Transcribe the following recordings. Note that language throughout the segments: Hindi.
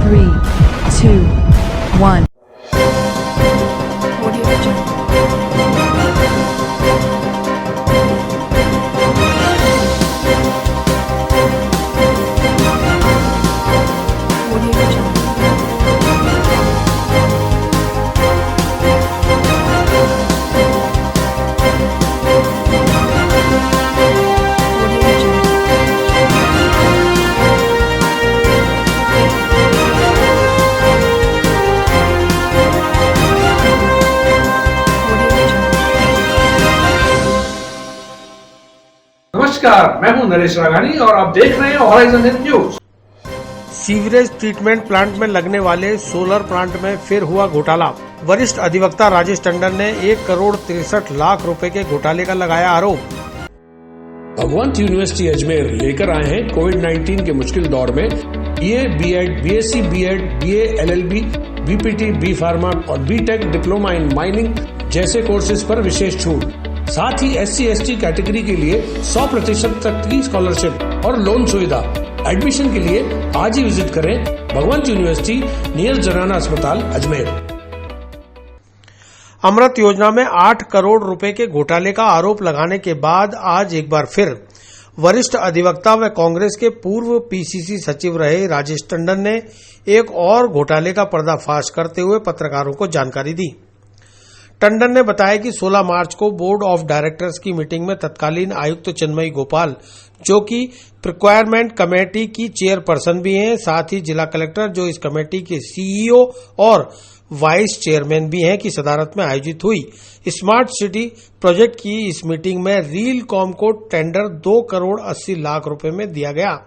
3, 2, 1. नमस्कार, मैं हूं नरेश राघानी और आप देख रहे हैं horizon news. Sewerage treatment plant में लगने वाले सोलर प्लांट में फिर हुआ घोटाला। वरिष्ठ अधिवक्ता राजेश टंडन ने 1 करोड़ 63 लाख रुपए के घोटाले का लगाया आरोप। भगवंत यूनिवर्सिटी अजमेर लेकर आए हैं कोविड-19 के मुश्किल दौर में BA, BEd, BSc, BEd, BA, LLB, BPT, B pharma और बीटेक डिप्लोमा इन माइनिंग जैसे कोर्सेज पर विशेष छूट। साथ ही SC/ST कैटेगरी के लिए 100% तक की स्कॉलरशिप और लोन सुविधा। एडमिशन के लिए आज ही विजिट करें भगवंत यूनिवर्सिटी नियर जनाना अस्पताल अजमेर। अमृत योजना में 8 करोड़ रुपए के घोटाले का आरोप लगाने के बाद आज एक बार फिर वरिष्ठ अधिवक्ता व कांग्रेस के पूर्व PCC सचिव रहे राजेश टंडन ने एक और घोटाले का पर्दाफाश करते हुए पत्रकारों को जानकारी दी। टंडन ने बताया कि 16 मार्च को बोर्ड ऑफ डायरेक्टर्स की मीटिंग में तत्कालीन आयुक्त चिन्मयी गोपाल, जो कि प्रिक्वायरमेंट कमेटी की चेयरपर्सन भी हैं, साथ ही जिला कलेक्टर जो इस कमेटी के CEO और वाइस चेयरमैन भी हैं, की सदारत में आयोजित हुई स्मार्ट सिटी प्रोजेक्ट की इस मीटिंग में रीलकॉम को टेंडर 2 करोड़ 80 लाख रुपए में दिया गया,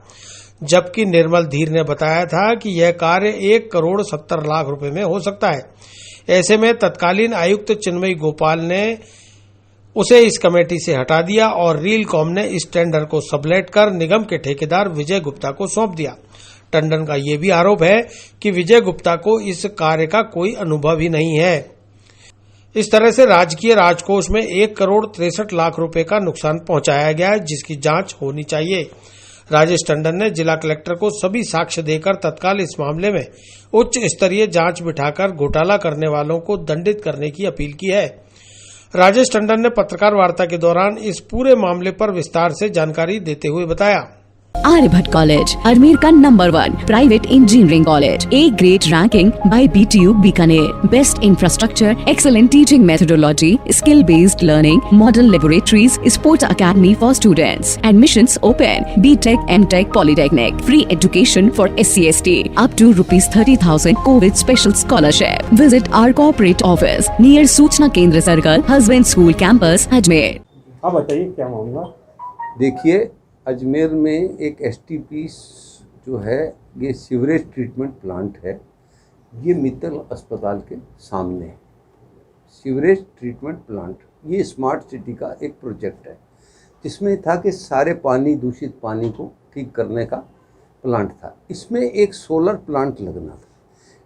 जबकि निर्मल धीर ने बताया था कि यह कार्य 1 करोड़ 70 लाख रुपए में हो सकता है। ऐसे में तत्कालीन आयुक्त चिन्मयी गोपाल ने उसे इस कमेटी से हटा दिया और रीलकॉम ने इस टेंडर को सबलेट कर निगम के ठेकेदार विजय गुप्ता को सौंप दिया। टंडन का यह भी आरोप है कि विजय गुप्ता को इस कार्य का कोई अनुभव ही नहीं है। इस तरह से राजकीय राजकोष में 1 करोड़ 63 लाख रुपए का नुकसान पहुंचाया गया है, जिसकी जांच होनी चाहिए। राजेश टंडन ने जिला कलेक्टर को सभी साक्ष्य देकर तत्काल इस मामले में उच्च स्तरीय जांच बिठाकर घोटाला करने वालों को दंडित करने की अपील की है। राजेश टंडन ने पत्रकार वार्ता के दौरान इस पूरे मामले पर विस्तार से जानकारी देते हुए बताया। आर्यभट्ट कॉलेज अजमेर का number 1 private engineering college, A grade ranking by BTU Bikaner, best infrastructure, excellent teaching methodology, skill based learning, model laboratories, sports academy for students, admissions open, BTech, MTech, polytechnic, free education for SC/ST, up to ₹30,000 Covid special scholarship. Visit our corporate office near Suchna Kendra circle, husband school campus Ajmer. हाँ बताइए क्या मामला। देखिए, अजमेर में एक STP जो है, ये सीवरेज ट्रीटमेंट प्लांट है, ये मित्तल अस्पताल के सामने है। सीवरेज ट्रीटमेंट प्लांट ये स्मार्ट सिटी का एक प्रोजेक्ट है, जिसमें था कि सारे पानी, दूषित पानी को ठीक करने का प्लांट था। इसमें एक सोलर प्लांट लगना था।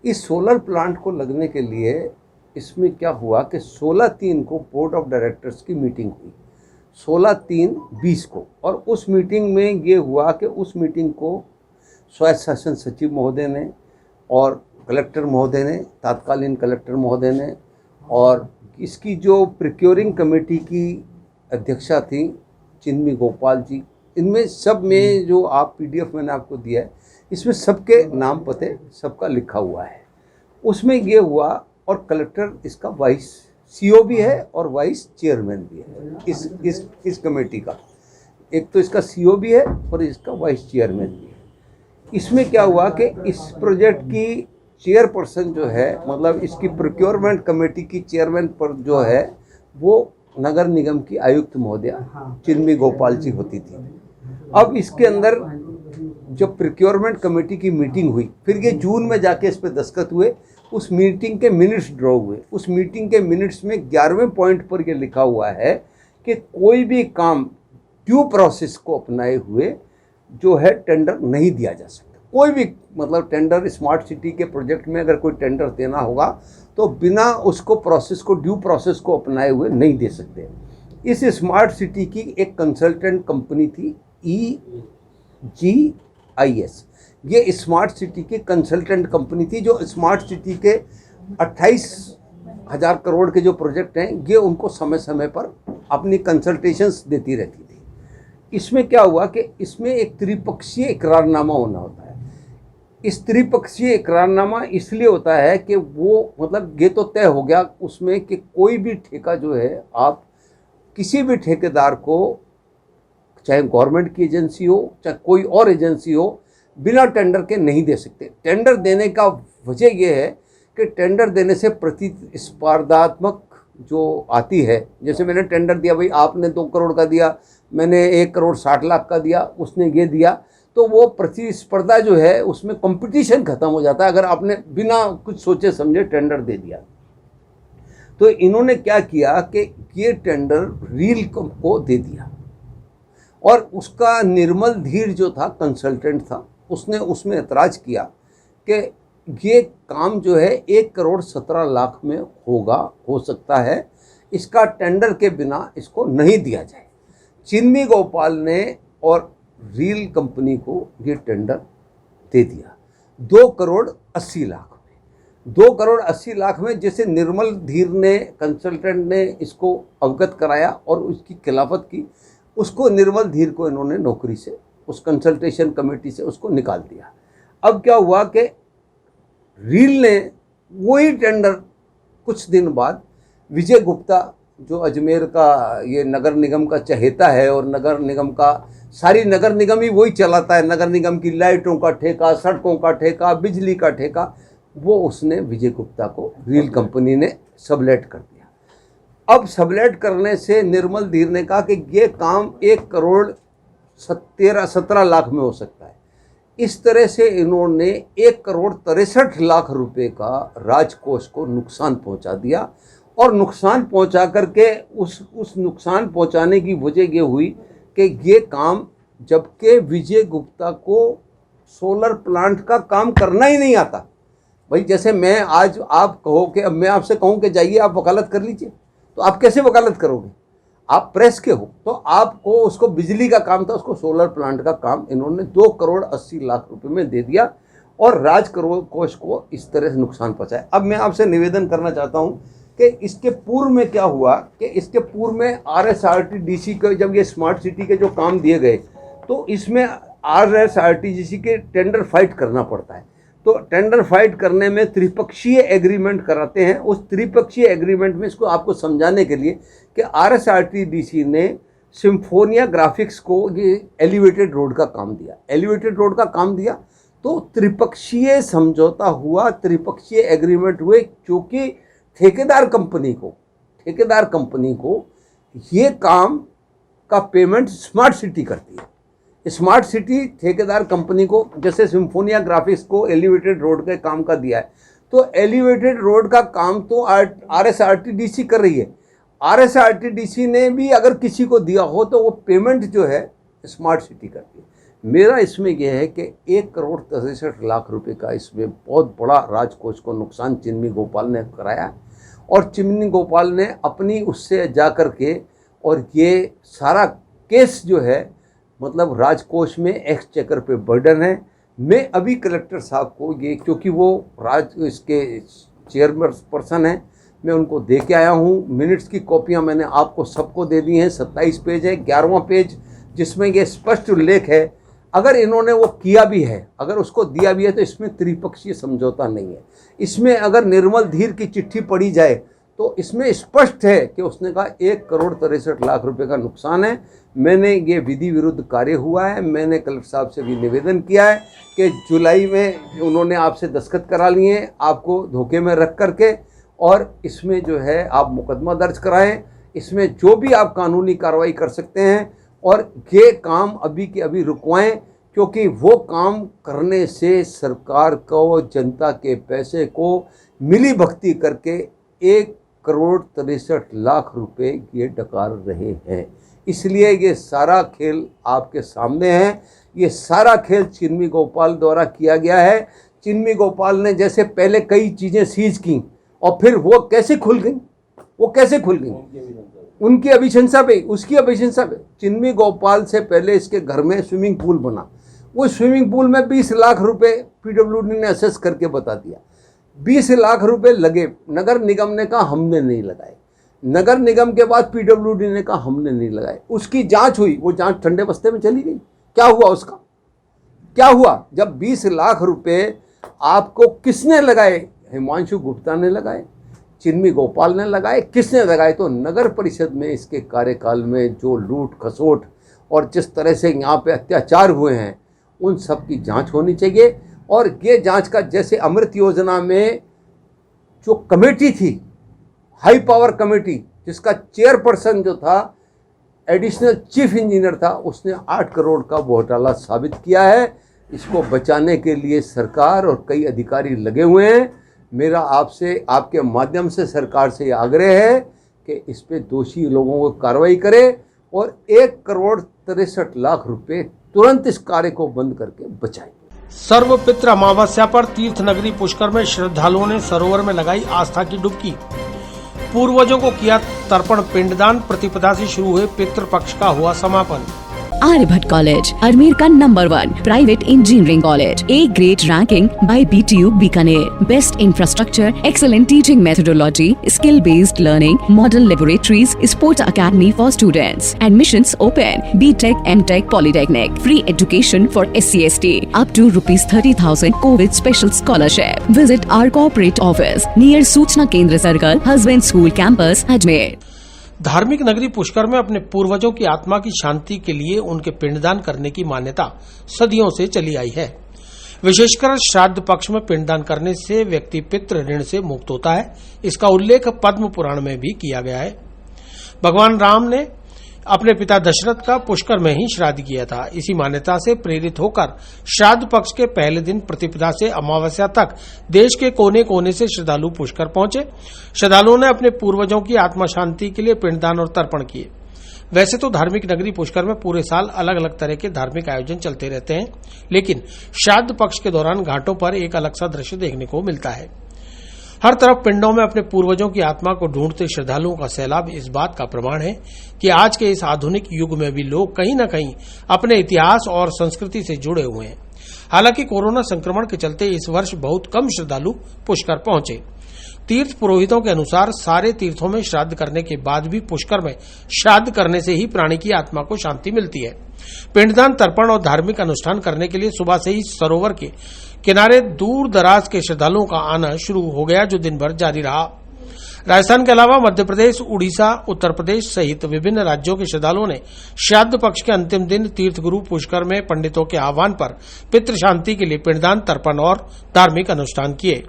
इस सोलर प्लांट को लगने के लिए इसमें क्या हुआ कि 16/3 को बोर्ड ऑफ डायरेक्टर्स की मीटिंग हुई, 16/3/20 को, और उस मीटिंग में ये हुआ कि उस मीटिंग को स्वायत्त शासन सचिव महोदय ने और कलेक्टर महोदय ने, तत्कालीन कलेक्टर महोदय ने, और इसकी जो प्रिक्योरिंग कमेटी की अध्यक्षा थी चिन्मयी गोपाल जी, इनमें सब में जो आप PDF मैंने आपको दिया है, इसमें सबके नाम पते सबका लिखा हुआ है। उसमें ये हुआ, और कलेक्टर इसका वाइस CO भी है और वाइस चेयरमैन भी है इस कमेटी का। एक तो इसका CO भी है और इसका वाइस चेयरमैन भी है। इसमें क्या हुआ कि इस प्रोजेक्ट की चेयरपर्सन जो है, मतलब इसकी प्रोक्योरमेंट कमेटी की चेयरमैन पर जो है, वो नगर निगम की आयुक्त महोदया चिन्मयी गोपाल जी होती थी। अब इसके अंदर जब प्रोक्योरमेंट कमेटी की मीटिंग हुई, फिर ये जून में जाके इस पर दस्तखत हुए, उस मीटिंग के मिनट्स ड्रॉ हुए। उस मीटिंग के मिनट्स में 11वें पॉइंट पर यह लिखा हुआ है कि कोई भी काम ड्यू प्रोसेस को अपनाए हुए जो है टेंडर नहीं दिया जा सकता। कोई भी मतलब टेंडर स्मार्ट सिटी के प्रोजेक्ट में अगर कोई टेंडर देना होगा तो बिना उसको प्रोसेस को, ड्यू प्रोसेस को अपनाए हुए नहीं दे सकते। इस स्मार्ट सिटी की एक कंसल्टेंट कंपनी थी EGIS। ये स्मार्ट सिटी की कंसल्टेंट कंपनी थी, जो स्मार्ट सिटी के 28,000 करोड़ के जो प्रोजेक्ट हैं ये उनको समय समय पर अपनी कंसल्टेशंस देती रहती थी। इसमें क्या हुआ कि इसमें एक त्रिपक्षीय इकरारनामा होना होता है। इस त्रिपक्षीय इकरारनामा इसलिए होता है कि वो मतलब ये तो तय हो गया उसमें कि कोई भी ठेका जो है आप किसी भी ठेकेदार को, चाहे गवर्नमेंट की एजेंसी हो चाहे कोई और एजेंसी हो, बिना टेंडर के नहीं दे सकते। टेंडर देने का वजह यह है कि टेंडर देने से प्रतिस्पर्धात्मक जो आती है, जैसे मैंने टेंडर दिया, भाई आपने 2 करोड़ का दिया, मैंने 1 करोड़ 60 लाख का दिया, उसने ये दिया, तो वो प्रतिस्पर्धा जो है उसमें कंपटीशन खत्म हो जाता है अगर आपने बिना कुछ सोचे समझे टेंडर दे दिया। तो इन्होंने क्या किया कि ये टेंडर रील को दे दिया और उसका निर्मल धीर जो था कंसल्टेंट था, उसने उसमें ऐतराज़ किया कि ये काम जो है 1 करोड़ 17 लाख में हो सकता है, इसका टेंडर के बिना इसको नहीं दिया जाए। चिन्मी गोपाल ने और रील कंपनी को ये टेंडर दे दिया 2 करोड़ 80 लाख में। 2 करोड़ 80 लाख में जैसे निर्मल धीर ने, कंसल्टेंट ने इसको अवगत कराया और उसकी खिलाफत की, उसको निर्मल धीर को इन्होंने नौकरी से, उस कंसल्टेशन कमेटी से उसको निकाल दिया। अब क्या हुआ कि रील ने वही टेंडर कुछ दिन बाद विजय गुप्ता, जो अजमेर का ये नगर निगम का चहेता है और नगर निगम का सारी नगर निगम ही वही चलाता है, नगर निगम की लाइटों का ठेका, सड़कों का ठेका, बिजली का ठेका, वो उसने विजय गुप्ता को रील कंपनी ने सबलेट कर दिया। अब सबलेट करने से निर्मल धीर ने कहा कि ये काम 1 करोड़ 17 लाख में हो सकता है। इस तरह से इन्होंने 1 करोड़ 63 लाख रुपए का राजकोष को नुकसान पहुंचा दिया और नुकसान पहुंचा करके उस नुकसान पहुंचाने की वजह ये हुई कि ये काम, जबकि विजय गुप्ता को सोलर प्लांट का काम करना ही नहीं आता। भाई जैसे मैं आज आप कहो कि अब मैं आपसे कहूँ कि जाइए आप वकालत कर लीजिए, तो आप कैसे वकालत करोगे? आप प्रेस के हो, तो आपको उसको बिजली का काम था, उसको सोलर प्लांट का काम इन्होंने 2 करोड़ 80 लाख रुपए में दे दिया और राजकोष को इस तरह से नुकसान पहुंचाया। अब मैं आपसे निवेदन करना चाहता हूं कि इसके पूर्व में क्या हुआ कि इसके पूर्व में RSRTDC के जब ये स्मार्ट सिटी के जो काम दिए गए, तो इसमें RSRTDC के टेंडर फाइट करना पड़ता है। तो टेंडर फाइट करने में त्रिपक्षीय एग्रीमेंट कराते हैं। उस त्रिपक्षीय एग्रीमेंट में इसको आपको समझाने के लिए कि RSRTDC ने सिम्फोनिया ग्राफिक्स को ये एलिवेटेड रोड का काम दिया, एलिवेटेड रोड का काम दिया, तो त्रिपक्षीय समझौता हुआ, त्रिपक्षीय एग्रीमेंट हुए, क्योंकि ठेकेदार कंपनी को ये काम का पेमेंट स्मार्ट सिटी करती है। स्मार्ट सिटी ठेकेदार कंपनी को, जैसे सिम्फोनिया ग्राफिक्स को एलिवेटेड रोड के काम का दिया है, तो एलिवेटेड रोड का काम तो RSRTDC कर रही है। RSRTDC ने भी अगर किसी को दिया हो तो वो पेमेंट जो है स्मार्ट सिटी करती है। मेरा इसमें यह है कि 1 करोड़ 63 लाख रुपए का इसमें बहुत बड़ा राजकोष को नुकसान चिन्मी गोपाल ने कराया और चिन्मी गोपाल ने अपनी उससे जा कर के, और ये सारा केस जो है मतलब राजकोष में एक्सचेकर पे बर्डन है। मैं अभी कलेक्टर साहब को ये, क्योंकि वो इसके चेयरपर्सन हैं, मैं उनको दे के आया हूँ। मिनट्स की कॉपियाँ मैंने आपको सबको दे दी हैं। 27 पेज है, 11वां पेज जिसमें ये स्पष्ट उल्लेख है। अगर इन्होंने वो किया भी है, अगर उसको दिया भी है, तो इसमें त्रिपक्षीय समझौता नहीं है। इसमें अगर निर्मल धीर की चिट्ठी पढ़ी जाए तो इसमें स्पष्ट है कि उसने कहा 1 करोड़ 63 लाख रुपए का नुकसान है। मैंने ये विधि विरुद्ध कार्य हुआ है। मैंने कलेक्टर साहब से भी निवेदन किया है कि जुलाई में उन्होंने आपसे दस्तखत करा लिए हैं, आपको धोखे में रख करके, और इसमें जो है आप मुकदमा दर्ज कराएं। इसमें जो भी आप कानूनी कार्रवाई कर सकते हैं और ये काम अभी के अभी रुकवाएं, क्योंकि वो काम करने से सरकार को, जनता के पैसे को मिली भक्ति करके 1 करोड़ 63 लाख रुपए ये डकार रहे हैं। इसलिए ये सारा खेल आपके सामने है। ये सारा खेल चिन्मी गोपाल द्वारा किया गया है। चिन्मी गोपाल ने जैसे पहले कई चीज़ें सीज की और फिर वो कैसे खुल गई, उनकी अभिशंसा पे, उसकी अभिशंसा पे। चिन्मी गोपाल से पहले इसके घर में स्विमिंग पूल बना, वो स्विमिंग पूल में 20 लाख रुपए पीडब्ल्यूडी ने असेस करके बता दिया। 20 लाख रुपए लगे, नगर निगम ने कहा हमने नहीं लगाए। नगर निगम के बाद पीडब्ल्यूडी ने कहा हमने नहीं लगाए। उसकी जांच हुई, वो जांच ठंडे बस्ते में चली गई। क्या हुआ उसका? क्या हुआ? जब 20 लाख रुपए आपको किसने लगाए? हिमांशु गुप्ता ने लगाए, चिन्मी गोपाल ने लगाए, किसने लगाए? तो नगर परिषद में इसके कार्यकाल में जो लूट खसोट और जिस तरह से यहाँ पे अत्याचार हुए हैं उन सब की जांच होनी चाहिए। और ये जांच का, जैसे अमृत योजना में जो कमेटी थी, हाई पावर कमेटी, जिसका चेयरपर्सन जो था एडिशनल चीफ इंजीनियर था, उसने 8 करोड़ का घोटाला साबित किया है। इसको बचाने के लिए सरकार और कई अधिकारी लगे हुए हैं। मेरा आपसे, आपके माध्यम से सरकार से आग्रह है कि इस पे दोषी लोगों को कार्रवाई करे और 1,63,00,000 रुपए तुरंत इस कार्य को बंद करके बचाएं। सर्वपित्र अमावस्या पर तीर्थ नगरी पुष्कर में श्रद्धालुओं ने सरोवर में लगाई आस्था की डुबकी। पूर्वजों को किया तर्पण पिंडदान। प्रतिपदा से शुरू हुए पितृपक्ष का हुआ समापन। Aryabhatta College, Ajmer का number 1 private engineering college. A grade ranking by BTU Bikaner. Best infrastructure, excellent teaching methodology, skill-based learning, model laboratories, sports academy for students. Admissions open. BTech, MTech, Polytechnic. Free education for SC/ST. Up to ₹30,000 COVID special scholarship. Visit our corporate office near Suchna Kendra Circle, Husband School Campus, Ajmer. धार्मिक नगरी पुष्कर में अपने पूर्वजों की आत्मा की शांति के लिए उनके पिंडदान करने की मान्यता सदियों से चली आई है। विशेषकर श्राद्ध पक्ष में पिंडदान करने से व्यक्ति पितृ ऋण से मुक्त होता है। इसका उल्लेख पद्म पुराण में भी किया गया है। भगवान राम ने अपने पिता दशरथ का पुष्कर में ही श्राद्ध किया था। इसी मान्यता से प्रेरित होकर श्राद्ध पक्ष के पहले दिन प्रतिपदा से अमावस्या तक देश के कोने कोने से श्रद्धालु पुष्कर पहुंचे। श्रद्धालुओं ने अपने पूर्वजों की आत्मा शांति के लिए पिंडदान और तर्पण किए। वैसे तो धार्मिक नगरी पुष्कर में पूरे साल अलग अलग तरह के धार्मिक आयोजन चलते रहते हैं, लेकिन श्राद्ध पक्ष के दौरान घाटों पर एक अलग सा दृश्य देखने को मिलता है। हर तरफ पिंडों में अपने पूर्वजों की आत्मा को ढूंढते श्रद्धालुओं का सैलाब इस बात का प्रमाण है कि आज के इस आधुनिक युग में भी लोग कहीं न कहीं अपने इतिहास और संस्कृति से जुड़े हुए हैं। हालांकि कोरोना संक्रमण के चलते इस वर्ष बहुत कम श्रद्धालु पुष्कर पहुंचे। तीर्थ पुरोहितों के अनुसार सारे तीर्थों में श्राद्ध करने के बाद भी पुष्कर में श्राद्ध करने से ही प्राणी की आत्मा को शांति मिलती है। पिंडदान, तर्पण और धार्मिक अनुष्ठान करने के लिए सुबह से ही सरोवर के किनारे दूर दराज के श्रद्धालुओं का आना शुरू हो गया, जो दिन भर जारी रहा। राजस्थान के अलावा मध्य प्रदेश, उड़ीसा, उत्तर प्रदेश सहित विभिन्न राज्यों के श्रद्धालुओं ने श्राद्ध पक्ष के अंतिम दिन तीर्थगुरु पुष्कर में पंडितों के आह्वान पर पितृ शांति के लिए पिंडदान, तर्पण और धार्मिक अनुष्ठान किए।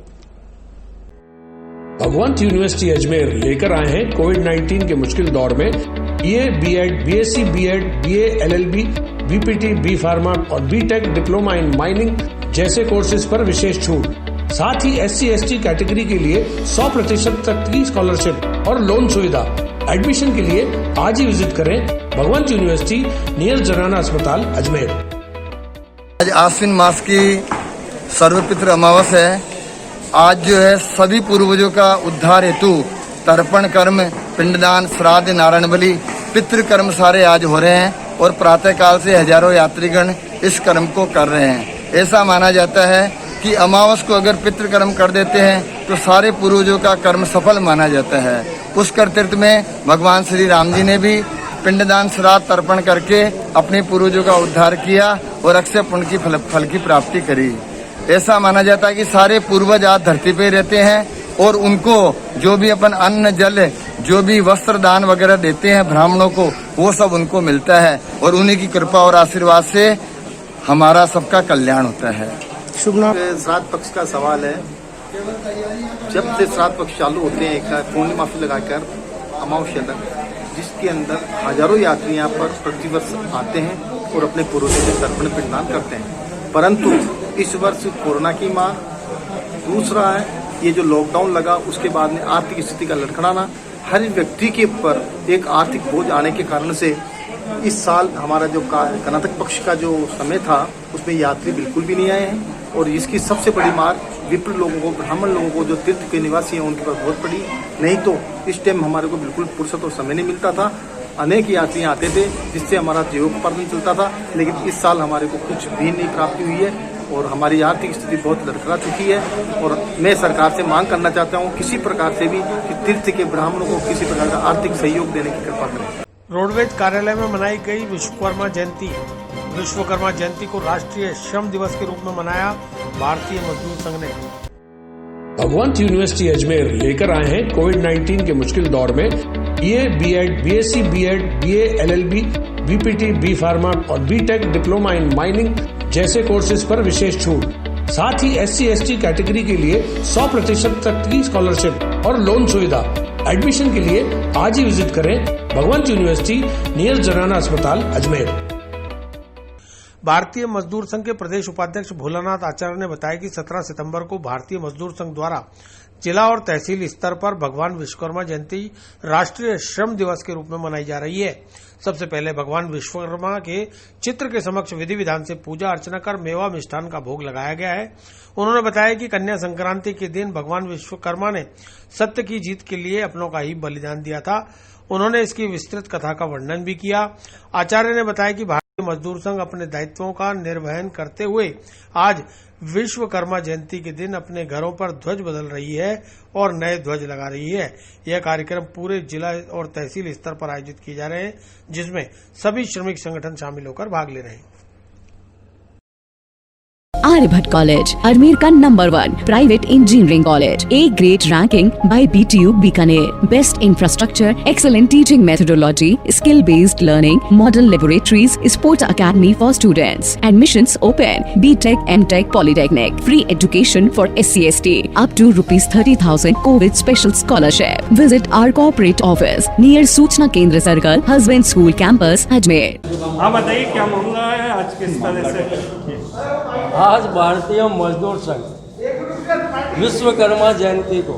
भगवंत यूनिवर्सिटी अजमेर लेकर आए हैं कोविड-19 के मुश्किल दौर में BA, BEd, BSc, BEd, BA, LLB, BPT, B pharma और बीटेक डिप्लोमा इन माइनिंग जैसे कोर्सेज पर विशेष छूट। साथ ही SC/ST कैटेगरी के लिए 100% तक की स्कॉलरशिप और लोन सुविधा। एडमिशन के लिए आज ही विजिट करें भगवंत यूनिवर्सिटी नियर जनाना अस्पताल अजमेर। आज आश्विन मास की सर्वपितृ अमावस्या है। आज जो है सभी पूर्वजों का उद्धार हेतु तर्पण कर्म, पिंडदान, श्राद्ध, नारायण बलि, पितृ कर्म सारे आज हो रहे हैं और प्रातः काल से हजारों यात्रीगण इस कर्म को कर रहे हैं। ऐसा माना जाता है कि अमावस को अगर पितृ कर्म कर देते हैं तो सारे पूर्वजों का कर्म सफल माना जाता है। पुष्कर तीर्थ में भगवान श्री राम जी ने भी पिंडदान, श्राद्ध, तर्पण करके अपने पूर्वजों का उद्धार किया और अक्षय पुण्य की फल की प्राप्ति करी। ऐसा माना जाता है कि सारे पूर्वज आज धरती पे रहते हैं और उनको जो भी अपन अन्न, जल, जो भी वस्त्र दान वगैरह देते हैं ब्राह्मणों को, वो सब उनको मिलता है और उन्हीं की कृपा और आशीर्वाद से हमारा सबका कल्याण होता है। शुभ नाम। श्राद्ध पक्ष का सवाल है। जब से श्राद्ध पक्ष चालू होते हैं, एक पूर्णिमा से लगाकर अमावस्या तक, जिसके अंदर हजारों यात्री यहाँ पर प्रतिवर्ष आते हैं और अपने पूर्वजों से तर्पण पिंडदान करते हैं। परंतु इस वर्ष कोरोना की मार, दूसरा है ये जो लॉकडाउन लगा उसके बाद में आर्थिक स्थिति का लड़खड़ाना, हर व्यक्ति के ऊपर एक आर्थिक बोझ आने के कारण से इस साल हमारा जो कर्नाटक पक्ष का जो समय था उसमें यात्री बिल्कुल भी नहीं आए हैं और इसकी सबसे बड़ी मार विप्र लोगों को, ब्राह्मण लोगों को जो तीर्थ के निवासी हैं उनके पास बहुत पड़ी। नहीं तो इस टाइम हमारे को बिल्कुल फुर्सत और समय नहीं मिलता था अनेक यात्री आते थे, जिससे हमारा जीवनोपार्जन चलता था। लेकिन इस साल हमारे को कुछ भी नहीं प्राप्ति हुई है और हमारी आर्थिक स्थिति बहुत लड़खड़ा चुकी है। और मैं सरकार से मांग करना चाहता हूँ किसी प्रकार से भी कि तीर्थ के ब्राह्मणों को किसी प्रकार का आर्थिक सहयोग देने की कृपा करें। रोडवेज कार्यालय में मनाई गई विश्वकर्मा जयंती। विश्वकर्मा जयंती को राष्ट्रीय श्रम दिवस के रूप में मनाया भारतीय मजदूर संघ ने। भगवंत यूनिवर्सिटी अजमेर लेकर आए हैं कोविड-19 के मुश्किल दौर में BA, BEd, BSc, BEd, BA, LLB, BPT, B pharma और बीटेक डिप्लोमा इन माइनिंग जैसे कोर्सेज पर विशेष छूट। साथ ही SC/ST कैटेगरी के लिए 100% तक की स्कॉलरशिप और लोन सुविधा। एडमिशन के लिए आज ही विजिट करें भगवंत यूनिवर्सिटी नियर जनाना अस्पताल अजमेर। भारतीय मजदूर संघ के प्रदेश उपाध्यक्ष भोलानाथ आचार्य ने बताया कि 17 सितंबर को भारतीय मजदूर संघ द्वारा जिला और तहसील स्तर पर भगवान विश्वकर्मा जयंती राष्ट्रीय श्रम दिवस के रूप में मनाई जा रही है। सबसे पहले भगवान विश्वकर्मा के चित्र के समक्ष विधि विधान से पूजा अर्चना कर मेवा मिष्ठान का भोग लगाया गया है। उन्होंने बताया कि कन्या संक्रांति के दिन भगवान विश्वकर्मा ने सत्य की जीत के लिए अपनों का ही बलिदान दिया था। उन्होंने इसकी विस्तृत कथा का वर्णन भी किया। आचार्य ने बताया कि भारतीय मजदूर संघ अपने दायित्वों का निर्वहन करते हुए आज विश्वकर्मा जयंती के दिन अपने घरों पर ध्वज बदल रही है और नए ध्वज लगा रही है। यह कार्यक्रम पूरे जिला और तहसील स्तर पर आयोजित किए जा रहे हैं, जिसमें सभी श्रमिक संगठन शामिल होकर भाग ले रहे हैं। Aryabhatta College, Ajmer का number 1 private engineering college. A great ranking by BTU Bikaner. Best infrastructure, excellent teaching methodology, skill based learning, model laboratories, sports academy for students. Admissions open. BTech, MTech, Polytechnic. Free education for SC/ST up to ₹30,000 COVID special scholarship. Visit our corporate office near सूचना Kendra circle, husband school campus, Ajmer. हाँ बताइए क्या मामला है आज किस तरह से? आज भारतीय मजदूर संघ विश्वकर्मा जयंती को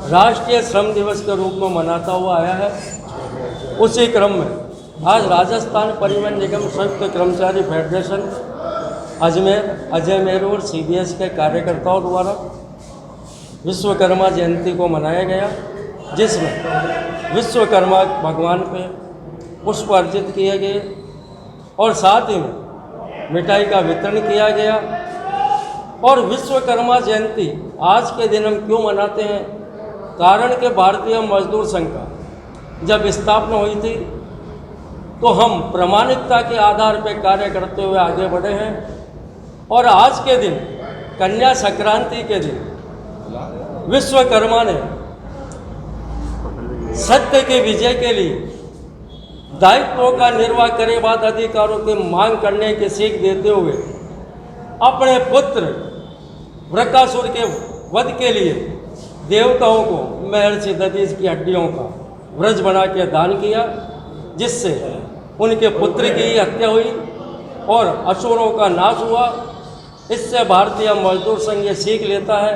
राष्ट्रीय श्रम दिवस के रूप में मनाता हुआ आया है। उसी क्रम में आज राजस्थान परिवहन निगम संयुक्त कर्मचारी फेडरेशन अजमेर और CBS के कार्यकर्ताओं द्वारा विश्वकर्मा जयंती को मनाया गया, जिसमें विश्वकर्मा भगवान पे पुष्प अर्जित किए गए और साथ ही में मिठाई का वितरण किया गया। और विश्वकर्मा जयंती आज के दिन हम क्यों मनाते हैं? कारण कि भारतीय मजदूर संघ का जब स्थापना हुई थी तो हम प्रामाणिकता के आधार पर कार्य करते हुए आगे बढ़े हैं। और आज के दिन कन्या संक्रांति के दिन विश्वकर्मा ने सत्य के विजय के लिए दायित्वों का निर्वाह करे बाद अधिकारों की मांग करने की सीख देते हुए अपने पुत्र वृकासुर के वध के लिए देवताओं को महर्षि दधीच की हड्डियों का व्रज बना के दान किया, जिससे उनके पुत्र की हत्या हुई और असुरों का नाश हुआ। इससे भारतीय मजदूर संघ ये सीख लेता है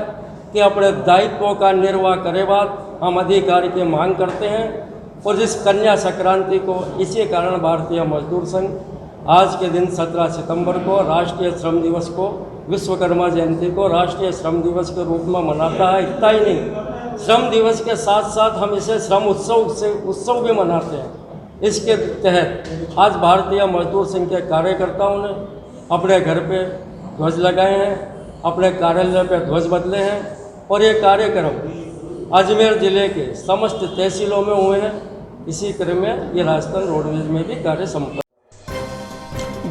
कि अपने दायित्वों का निर्वाह करे बाद हम अधिकार की मांग करते हैं। और इस कन्या संक्रांति को इसी कारण भारतीय मजदूर संघ आज के दिन 17 सितंबर को राष्ट्रीय श्रम दिवस को, विश्वकर्मा जयंती को राष्ट्रीय श्रम दिवस के रूप में मनाता है। इतना ही नहीं, श्रम दिवस के साथ साथ हम इसे श्रम उत्सव भी मनाते हैं। इसके तहत आज भारतीय मजदूर संघ के कार्यकर्ताओं ने अपने घर पे ध्वज लगाए हैं, अपने कार्यालय पे ध्वज बदले हैं और ये कार्यक्रम अजमेर जिले के समस्त तहसीलों में हुए हैं। इसी क्रम में ये राजस्थान रोडवेज में भी कार्य संपन्न।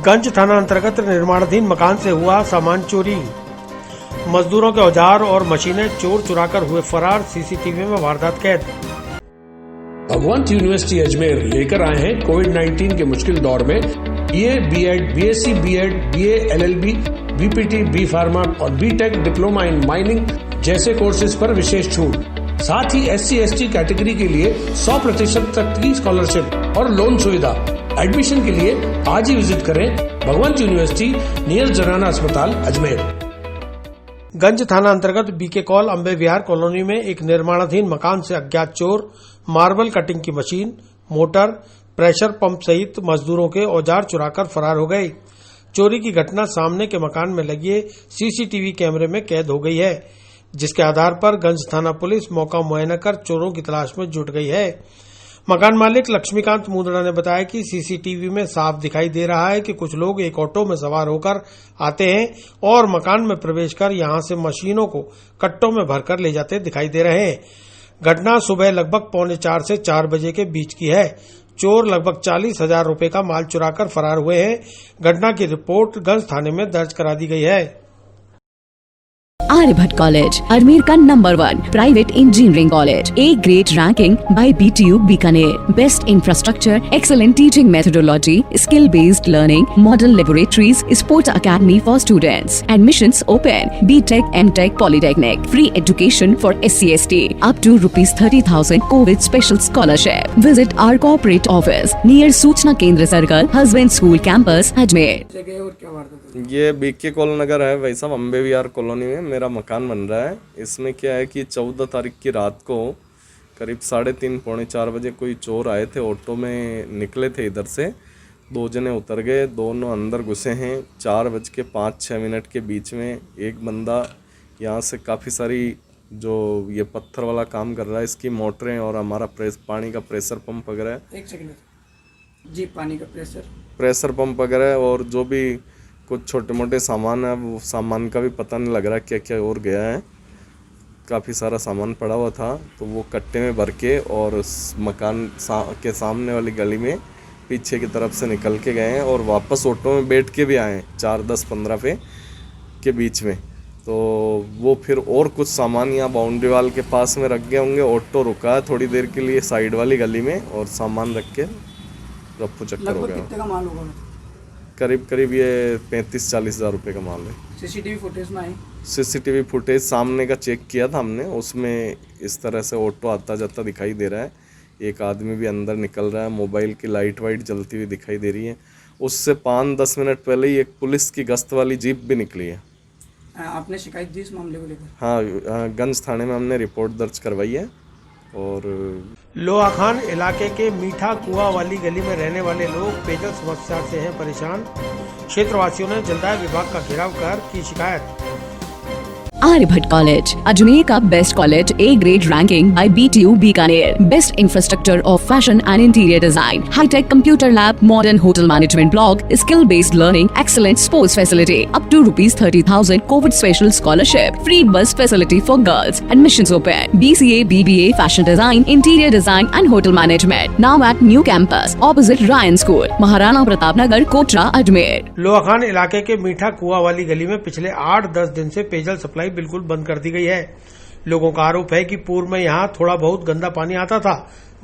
गंज थाना अंतर्गत निर्माणाधीन मकान से हुआ सामान चोरी। मजदूरों के औजार और मशीनें चोर चुराकर हुए फरार, CCTV में वारदात कैद। भगवंत यूनिवर्सिटी अजमेर लेकर आए हैं कोविड-19 के मुश्किल दौर में BA, BEd, BSc, BEd, BA, LLB, BPT, B pharma और बीटेक डिप्लोमा इन माइनिंग जैसे कोर्सेज पर विशेष छूट। साथ ही SC/ST कैटेगरी के लिए 100% तक की स्कॉलरशिप और लोन सुविधा। एडमिशन के लिए आज ही विजिट करें भगवंत यूनिवर्सिटी नियर जनाना अस्पताल अजमेर। गंज थाना अंतर्गत BK कॉल अम्बे विहार कॉलोनी में एक निर्माणाधीन मकान से अज्ञात चोर मार्बल कटिंग की मशीन, मोटर, प्रेशर पंप सहित मजदूरों के औजार चुराकर फरार हो गए। चोरी की घटना सामने के मकान में लगे CCTV कैमरे में कैद हो गई है, जिसके आधार पर गंज थाना पुलिस मौका मुआयना कर चोरों की तलाश में जुट गई है। मकान मालिक लक्ष्मीकांत मुंदड़ा ने बताया कि सीसीटीवी में साफ दिखाई दे रहा है कि कुछ लोग एक ऑटो में सवार होकर आते हैं और मकान में प्रवेश कर यहां से मशीनों को कट्टों में भरकर ले जाते दिखाई दे रहे हैं। घटना सुबह लगभग 3:45 से 4 बजे के बीच की है। चोर लगभग 40,000 रुपए का माल चुराकर फरार हुए हैं। घटना की रिपोर्ट गंज थाने में दर्ज करा दी गई है। Aryabhatta College, Ajmer का number 1 private engineering college, A grade ranking by BTU Bikaner, best infrastructure, excellent teaching methodology, skill based learning, model laboratories, sports academy for students, admissions open, BTech, MTech, Polytechnic, free education for SC/ST, up to ₹30,000 COVID special scholarship. Visit our corporate office near सूचना Kendra circle, husband school campus, Ajmer. ये बीके कॉल नगर है भाई साहब, अम्बे विहार कॉलोनी में मेरा मकान बन रहा है। इसमें क्या है कि 14 तारीख की रात को करीब 3:30 पौने 4 बजे कोई चोर आए थे, ऑटो में निकले थे इधर से। 2 जने उतर गए, दोनों अंदर घुसे हैं। 4:05-6 के बीच में एक बंदा यहाँ से काफ़ी सारी जो ये पत्थर वाला काम कर रहा है, इसकी मोटरें और हमारा पानी का प्रेशर पंप वगैरह, एक सेकंड जी, पानी का प्रेशर पंप वगैरह और जो भी कुछ छोटे मोटे सामान है, वो सामान का भी पता नहीं लग रहा क्या क्या और गया है। काफ़ी सारा सामान पड़ा हुआ था, तो वो कट्टे में भर के और मकान के सामने वाली गली में पीछे की तरफ से निकल के गए हैं और वापस ऑटो में बैठ के भी आए 4:10-15 पे के बीच में। तो वो फिर और कुछ सामान यहाँ बाउंड्री वाल के पास में रख गए होंगे। ऑटो रुका है थोड़ी देर के लिए साइड वाली गली में और सामान रख के रफ्फू चक्कर हो गया। कितने का माल होगा? करीब ये 35-40 हज़ार रुपये का माल है। सीसीटीवी फुटेज में आई? सीसीटीवी फुटेज सामने का चेक किया था हमने, उसमें इस तरह से ऑटो आता जाता दिखाई दे रहा है। एक आदमी भी अंदर निकल रहा है, मोबाइल की लाइट वाइट जलती हुई दिखाई दे रही है। उससे 5-10 मिनट पहले ही एक पुलिस की गश्त वाली जीप भी निकली है। आपने शिकायत दी इस मामले को लेकर? हाँ, गंज थाने में हमने रिपोर्ट दर्ज करवाई है। और लोहाखान इलाके के मीठा कुआं वाली गली में रहने वाले लोग पेयजल समस्या से हैं परेशान। क्षेत्रवासियों ने जलदाय विभाग का घेराव कर की शिकायत। Aryabhatta College, Ajmer का best college, A grade ranking by BTU Bikaner, best infrastructure of fashion and interior design, hi tech computer lab, modern hotel management block, skill based learning, excellent sports facility, up to ₹30,000 COVID special scholarship, free bus facility for girls, admissions open, BCA, BBA, fashion design, interior design and hotel management, now at new campus, opposite Ryan School, Maharana Pratap Nagar, Kotra, Ajmer. Lohakhan इलाके के मीठा कुआं वाली गली में पिछले 8-10 दिन से पेयजल सप्लाई बिल्कुल बंद कर दी गई है। लोगों का आरोप है कि पूर्व में यहां थोड़ा बहुत गंदा पानी आता था,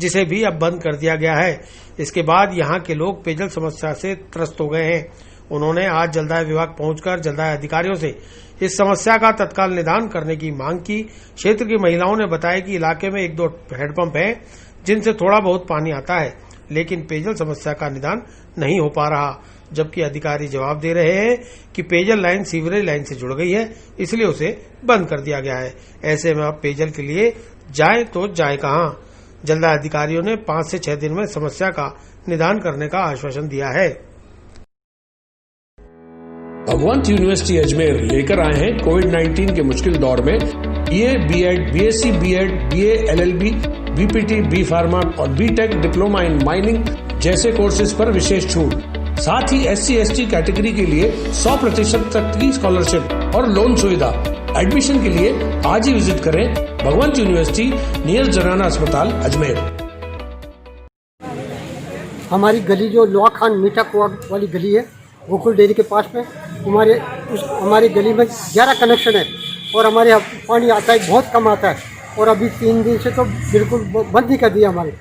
जिसे भी अब बंद कर दिया गया है। इसके बाद यहां के लोग पेयजल समस्या से त्रस्त हो गए हैं। उन्होंने आज जलदाय विभाग पहुंचकर जलदाय अधिकारियों से इस समस्या का तत्काल निदान करने की मांग की। क्षेत्र की महिलाओं ने बताया कि इलाके में 1-2 हैंडपंप हैं, जिनसे थोड़ा बहुत पानी आता है, लेकिन पेयजल समस्या का निदान नहीं हो पा रहा। जबकि अधिकारी जवाब दे रहे हैं कि पेयजल लाइन सीवरेज लाइन से जुड़ गई है, इसलिए उसे बंद कर दिया गया है। ऐसे में अब पेयजल के लिए जाए तो जाए कहां? जलदाय अधिकारियों ने 5 से 6 दिन में समस्या का निदान करने का आश्वासन दिया है। भगवंत यूनिवर्सिटी अजमेर लेकर आए हैं कोविड-19 के मुश्किल दौर में BA, B.Ed, BSc, B.Ed, BA, LLB, BPT, B pharma और BTech डिप्लोमा इन माइनिंग जैसे कोर्सेज पर विशेष छूट। साथ ही SC/ST कैटेगरी के लिए 100% तक की स्कॉलरशिप और लोन सुविधा। एडमिशन के लिए आज ही विजिट करें भगवंत यूनिवर्सिटी नियर जनाना अस्पताल अजमेर। हमारी गली जो लोहाखान मीठा कुआं वाली गली है, गोकुल डेयरी के पास में, हमारी गली में 11 कनेक्शन है और हमारे यहाँ पानी आता है, बहुत कम आता है और अभी 3 दिन से तो बिल्कुल बंद ही कर दिया हमारे।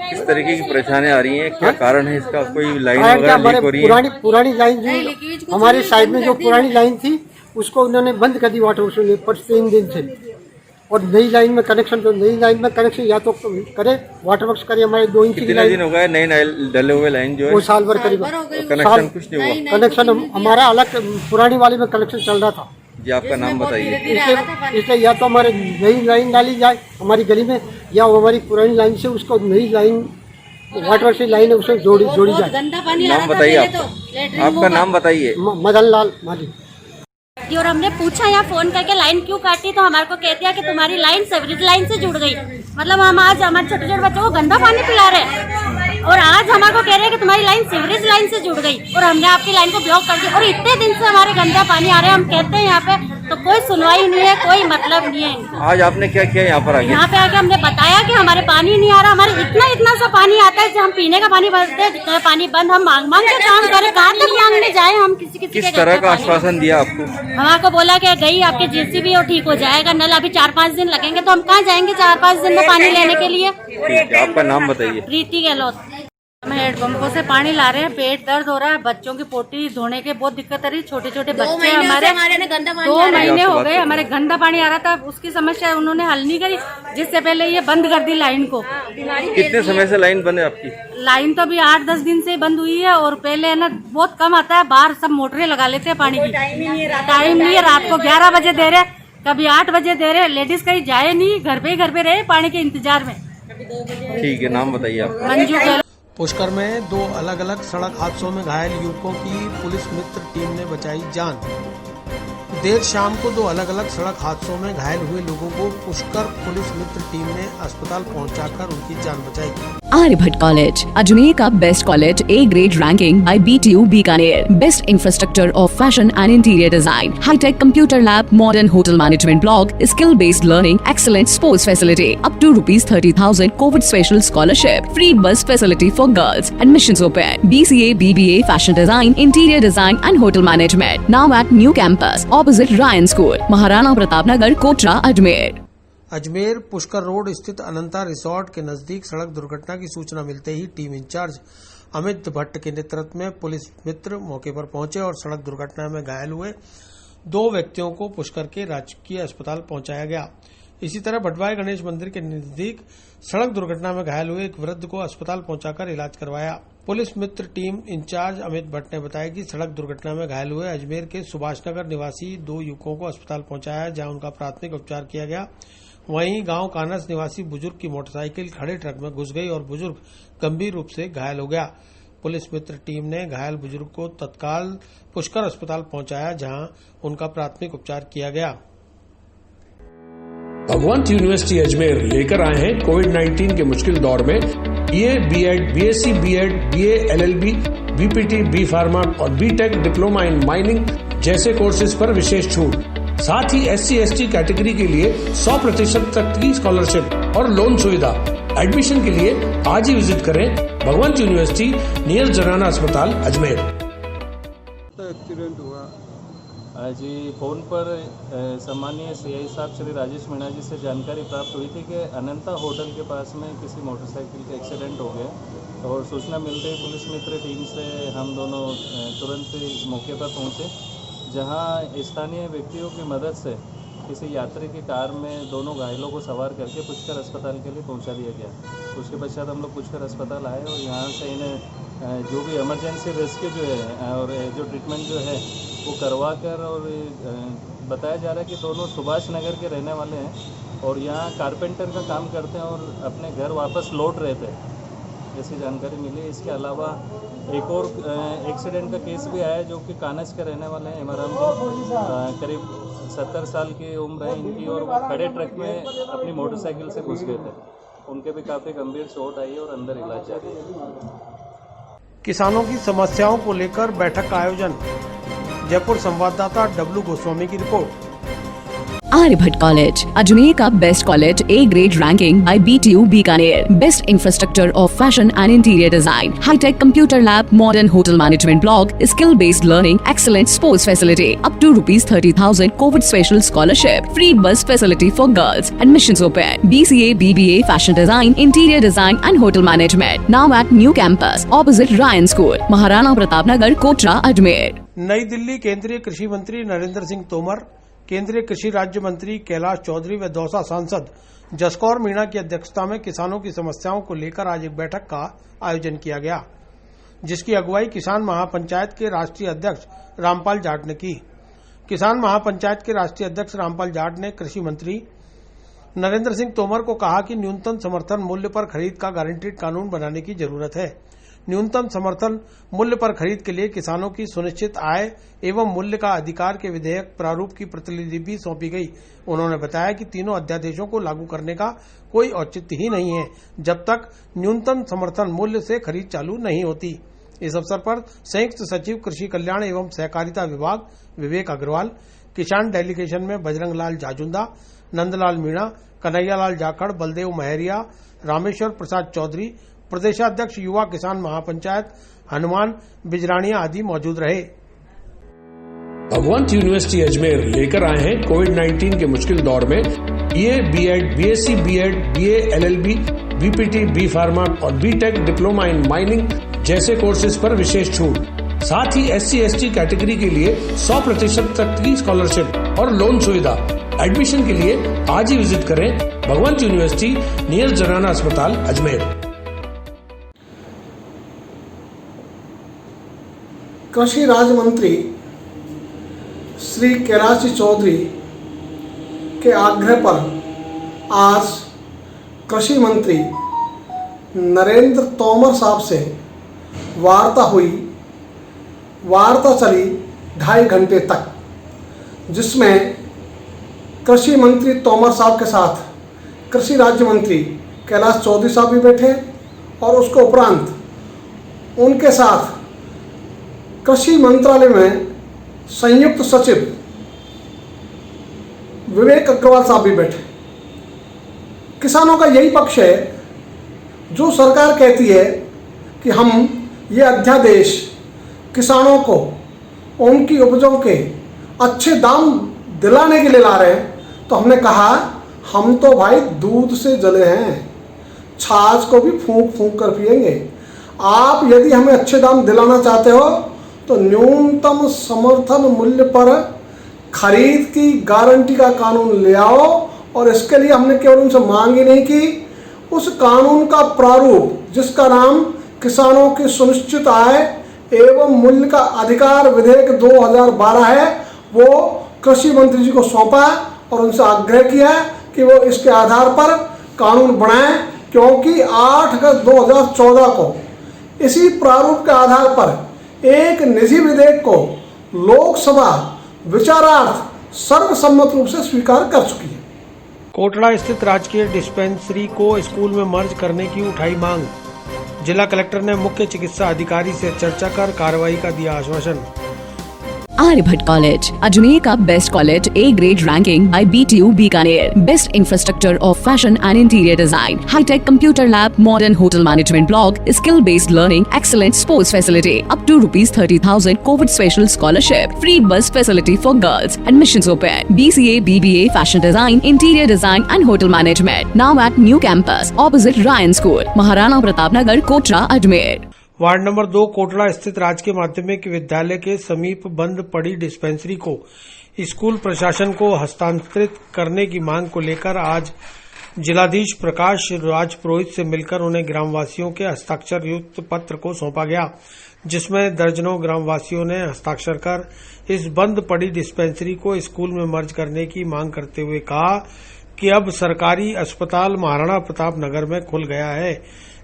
किस तरीके की परेशानियां आ रही हैं, क्या कारण है इसका? कोई लाइन वगैरह लीक हो रही है? पुरानी लाइन जो हमारे साइड में जो पुरानी लाइन थी, उसको उन्होंने बंद कर दी वाटर वर्क्स ने पर 3 दिन से। और नई लाइन में कनेक्शन या तो करे वाटर वर्क्स करे। हमारे 2 इंच की कितने दिन हो गए नई डले हुए लाइन जो है? वो साल भर करीब कनेक्शन कुछ नहीं हुआ। कनेक्शन हमारा अलग पुरानी वाली में कनेक्शन चल रहा था। जी, आपका नाम बताइए। इसलिए या तो हमारे नई लाइन डाली जाए हमारी गली में, या वो हमारी पुरानी लाइन से उसको नई लाइन वाटर से लाइन है उसमें जोड़ी जाए। नाम बताइए आपका नाम बताइए। मदन लाल माली। थी और हमने पूछा यहाँ फोन करके लाइन क्यों काटी, तो हमारे को कह दिया कि तुम्हारी लाइन सीवरेज लाइन से जुड़ गई। मतलब हम आज हमारे छोटे छोटे बच्चों को गंदा पानी पिला रहे हैं और आज हमारे को कह रहे हैं कि तुम्हारी लाइन सीवरेज लाइन से जुड़ गई और हमने आपकी लाइन को ब्लॉक कर दिया और इतने दिन से हमारे गंदा पानी आ रहा है। हम कहते हैं यहाँ पे तो कोई सुनवाई नहीं है, कोई मतलब नहीं है। आज आपने क्या किया यहाँ पर आके? यहाँ पे आके हमने बताया कि हमारे पानी नहीं आ रहा, हमारे इतना सा पानी आता है, हम पीने का पानी भरते हैं, जितना पानी बंद, हम मांग के काम करें, कहाँ तक मांगने जाए हम किसी किस तरह का आश्वासन दिया आपको? हमारे को बोला कि गई आपके जेसीबी और ठीक हो जाएगा, नल अभी 4-5 दिन लगेंगे, तो हम कहाँ जाएंगे 4-5 दिन में पानी लेने के लिए। ठीक है, आपका नाम बताइए। प्रीति गहलोत। हम हेडपंपों से पानी ला रहे हैं, पेट दर्द हो रहा है, बच्चों की पोटी धोने के बहुत दिक्कत आ रही है, छोटे छोटे बच्चे हमारे 2 महीने हो गए हमारे गंदा पानी आ रहा था, उसकी समस्या उन्होंने हल नहीं करी, जिससे पहले ये बंद कर दी लाइन को। कितने समय से लाइन बंद है आपकी? लाइन तो अभी 8-10 दिन से बंद हुई है और पहले है ना बहुत कम आता है, बाहर सब मोटरें लगा लेते हैं पानी की, टाइम नहीं है, रात को 11 बजे दे रहे, कभी 8 बजे दे रहे, लेडीज कहीं जाए नहीं, घर पे रहे पानी के इंतजार में। ठीक है, नाम बताइए आप। मंजू। पुष्कर में 2 अलग अलग सड़क हादसों में घायल युवकों की पुलिस मित्र टीम ने बचाई जान। देर शाम को 2 अलग अलग सड़क हादसों में घायल हुए लोगों को पुष्कर पुलिस मित्र टीम ने अस्पताल पहुंचाकर उनकी जान बचाई। आर्यभट्ट कॉलेज, अजमेर का best college, A grade ranking by BTU Bikaner, best infrastructure of fashion and interior design, hi tech computer lab, modern hotel management block, skill based learning, excellent sports facility, up to ₹30,000 Covid special scholarship, free bus facility for girls, admissions open, BCA, BBA, fashion design, interior design and hotel management, now at new campus opposite Ryan school, Maharana Pratap Nagar, Kotra, Ajmer. Ajmer Pushkar road स्थित अनंता रिसोर्ट के नजदीक सड़क दुर्घटना की सूचना मिलते ही टीम इंचार्ज अमित भट्ट के नेतृत्व में पुलिस मित्र मौके पर पहुंचे और सड़क दुर्घटना में घायल हुए 2 व्यक्तियों को पुष्कर के राजकीय अस्पताल पहुंचाया गया। इसी तरह भटवाई गणेश मंदिर के नजदीक सड़क दुर्घटना में घायल हुए एक वृद्ध को अस्पताल पहुंचाकर इलाज करवाया। पुलिस मित्र टीम इंचार्ज अमित भट्ट ने बताया कि सड़क दुर्घटना में घायल हुए अजमेर के सुभाष नगर निवासी 2 युवकों को अस्पताल पहुंचाया, जहां उनका प्राथमिक उपचार किया गया। वहीं गांव कानस निवासी बुजुर्ग की मोटरसाइकिल खड़े ट्रक में घुस गई और बुजुर्ग गंभीर रूप से घायल हो गया। पुलिस मित्र टीम ने घायल बुजुर्ग को तत्काल पुष्कर अस्पताल पहुंचाया, जहां उनका प्राथमिक उपचार किया गया। भगवंत यूनिवर्सिटी अजमेर लेकर आए हैं कोविड-19 के मुश्किल दौर में BA, B.Ed, BSc, B.Ed, BA, LLB, BPT, B pharma और B.Tech डिप्लोमा इन माइनिंग जैसे कोर्सेज पर विशेष छूट। साथ ही SC/ST कैटेगरी के लिए 100% तक की स्कॉलरशिप और लोन सुविधा। एडमिशन के लिए आज ही विजिट करें भगवंत यूनिवर्सिटी नियर जनाना अस्पताल अजमेर। एक्सीडेंट हुआ जी, फोन पर सम्मानीय CI साहब श्री राजेश मीणा जी से जानकारी प्राप्त हुई थी कि अनंता होटल के पास में किसी मोटरसाइकिल का एक्सीडेंट हो गया और सूचना मिलते ही पुलिस मित्र टीम से हम दोनों तुरंत मौके पर पहुंचे, जहां स्थानीय व्यक्तियों की मदद से किसी यात्री की कार में दोनों घायलों को सवार करके पुष्कर अस्पताल के लिए पहुंचा दिया गया। उसके पश्चात हम लोग पुष्कर अस्पताल आए और यहाँ से इन्हें जो भी इमरजेंसी रेस्क्यू जो है और जो ट्रीटमेंट जो है वो करवा कर, और बताया जा रहा है कि दोनों सुभाष नगर के रहने वाले हैं और यहाँ कारपेंटर का काम करते हैं और अपने घर वापस लौट रहे थे, जैसी जानकारी मिली। इसके अलावा एक और एक्सीडेंट का केस भी आया जो कि कानस के रहने वाले हैं इमरान जी, करीब 70 साल की उम्र है इनकी, और वो खड़े ट्रक में अपनी मोटरसाइकिल से घुस गए थे। उनके भी काफ़ी गंभीर चोट आई है और अंदर इलाज जारी है। किसानों की समस्याओं को लेकर बैठक का आयोजन। जयपुर संवाददाता डब्लू गोस्वामी की रिपोर्ट। आर्यभट्ट कॉलेज, अजमेर का best college, A grade ranking by BTU Bikaner, best infrastructure of fashion and interior design, hi tech computer lab, modern hotel management block, skill based learning, excellent sports facility, up to ₹30,000 Covid special scholarship, free bus facility for girls, admissions open, BCA, BBA, fashion design, interior design and hotel management, now at new campus opposite Ryan school, Maharana Pratap Nagar, Kotra, Ajmer. नई दिल्ली केंद्रीय कृषि मंत्री नरेंद्र सिंह तोमर, केंद्रीय कृषि राज्य मंत्री कैलाश चौधरी व दौसा सांसद जसकौर मीणा की अध्यक्षता में किसानों की समस्याओं को लेकर आज एक बैठक का आयोजन किया गया, जिसकी अगुवाई किसान महापंचायत के राष्ट्रीय अध्यक्ष रामपाल जाट ने की। किसान महापंचायत के राष्ट्रीय अध्यक्ष रामपाल जाट ने कृषि मंत्री नरेंद्र सिंह तोमर को कहा कि न्यूनतम समर्थन मूल्य पर खरीद का गारंटीड कानून बनाने की जरूरत है, न्यूनतम समर्थन मूल्य पर खरीद के लिए किसानों की सुनिश्चित आय एवं मूल्य का अधिकार के विधेयक प्रारूप की प्रतिलिपि भी सौंपी गई। उन्होंने बताया कि तीनों अध्यादेशों को लागू करने का कोई औचित्य ही नहीं है जब तक न्यूनतम समर्थन मूल्य से खरीद चालू नहीं होती। इस अवसर पर संयुक्त सचिव कृषि कल्याण एवं सहकारिता विभाग विवेक अग्रवाल, किसान डेलीगेशन में बजरंग लाल जाजुंदा, नंदलाल मीणा, कन्हैयालाल जाखड़, बलदेव महरिया, रामेश्वर प्रसाद चौधरी, प्रदेशाध्यक्ष युवा किसान महापंचायत हनुमान बिजरानिया आदि मौजूद रहे। भगवंत यूनिवर्सिटी अजमेर लेकर आए हैं कोविड-19 के मुश्किल दौर में BA, BEd, BSc, BEd, BA, LLB, BPT, B pharma और बीटेक डिप्लोमा इन माइनिंग जैसे कोर्सेज पर विशेष छूट। साथ ही SC/ST कैटेगरी के लिए 100% तक की स्कॉलरशिप और लोन सुविधा। एडमिशन के लिए आज ही विजिट करें भगवंत यूनिवर्सिटी नियर जनाना अस्पताल अजमेर। कृषि राज्य मंत्री श्री कैलाश चौधरी के आग्रह पर आज कृषि मंत्री नरेंद्र तोमर साहब से वार्ता चली 2.5 घंटे तक, जिसमें कृषि मंत्री तोमर साहब के साथ कृषि राज्य मंत्री कैलाश चौधरी साहब भी बैठे और उसके उपरांत उनके साथ कृषि मंत्रालय में संयुक्त सचिव विवेक अग्रवाल साहब भी बैठे। किसानों का यही पक्ष है, जो सरकार कहती है कि हम ये अध्यादेश किसानों को उनकी उपजों के अच्छे दाम दिलाने के लिए ला रहे हैं, तो हमने कहा हम तो भाई दूध से जले हैं, छाछ को भी फूंक फूंक कर पिएंगे। आप यदि हमें अच्छे दाम दिलाना चाहते हो तो न्यूनतम समर्थन मूल्य पर खरीद की गारंटी का कानून ले आओ। और इसके लिए हमने केवल उनसे मांग ही नहीं की, उस कानून का प्रारूप जिसका नाम किसानों की सुनिश्चित आय एवं मूल्य का अधिकार विधेयक 2012 है, वो कृषि मंत्री जी को सौंपा और उनसे आग्रह किया कि वो इसके आधार पर कानून बनाएं, क्योंकि 8 अगस्त 2014 को इसी प्रारूप के आधार पर एक निजी विधेयक को लोकसभा विचारार्थ सर्वसम्मत रूप से स्वीकार कर चुकी है। कोटड़ा स्थित राजकीय डिस्पेंसरी को स्कूल में मर्ज करने की उठाई मांग। जिला कलेक्टर ने मुख्य चिकित्सा अधिकारी से चर्चा कर कार्रवाई का दिया आश्वासन। आर्यभट्ट कॉलेज, अजमेर का best college, A grade ranking by BTU Bikaner, best infrastructure of fashion and interior design, hi tech computer lab, modern hotel management block, skill based learning, excellent sports facility, up to ₹30,000 Covid special scholarship, free bus facility for girls, admissions open, BCA, BBA, fashion design, interior design and hotel management, now at new campus opposite Ryan school, Maharana Pratap Nagar, Kotra, Ajmer. Ward number 2 Kotra स्थित राजकीय माध्यमिक विद्यालय के समीप बंद पड़ी डिस्पेंसरी को स्कूल प्रशासन को हस्तांतरित करने की मांग को लेकर आज जिलाधीश प्रकाश राजपुरोहित से मिलकर उन्हें ग्रामवासियों के हस्ताक्षर युक्त पत्र को सौंपा गया, जिसमें दर्जनों ग्रामवासियों ने हस्ताक्षर कर इस बंद पड़ी डिस्पेंसरी को स्कूल में मर्ज करने की मांग करते हुए कहा कि अब सरकारी अस्पताल महाराणा प्रताप नगर में खुल गया है,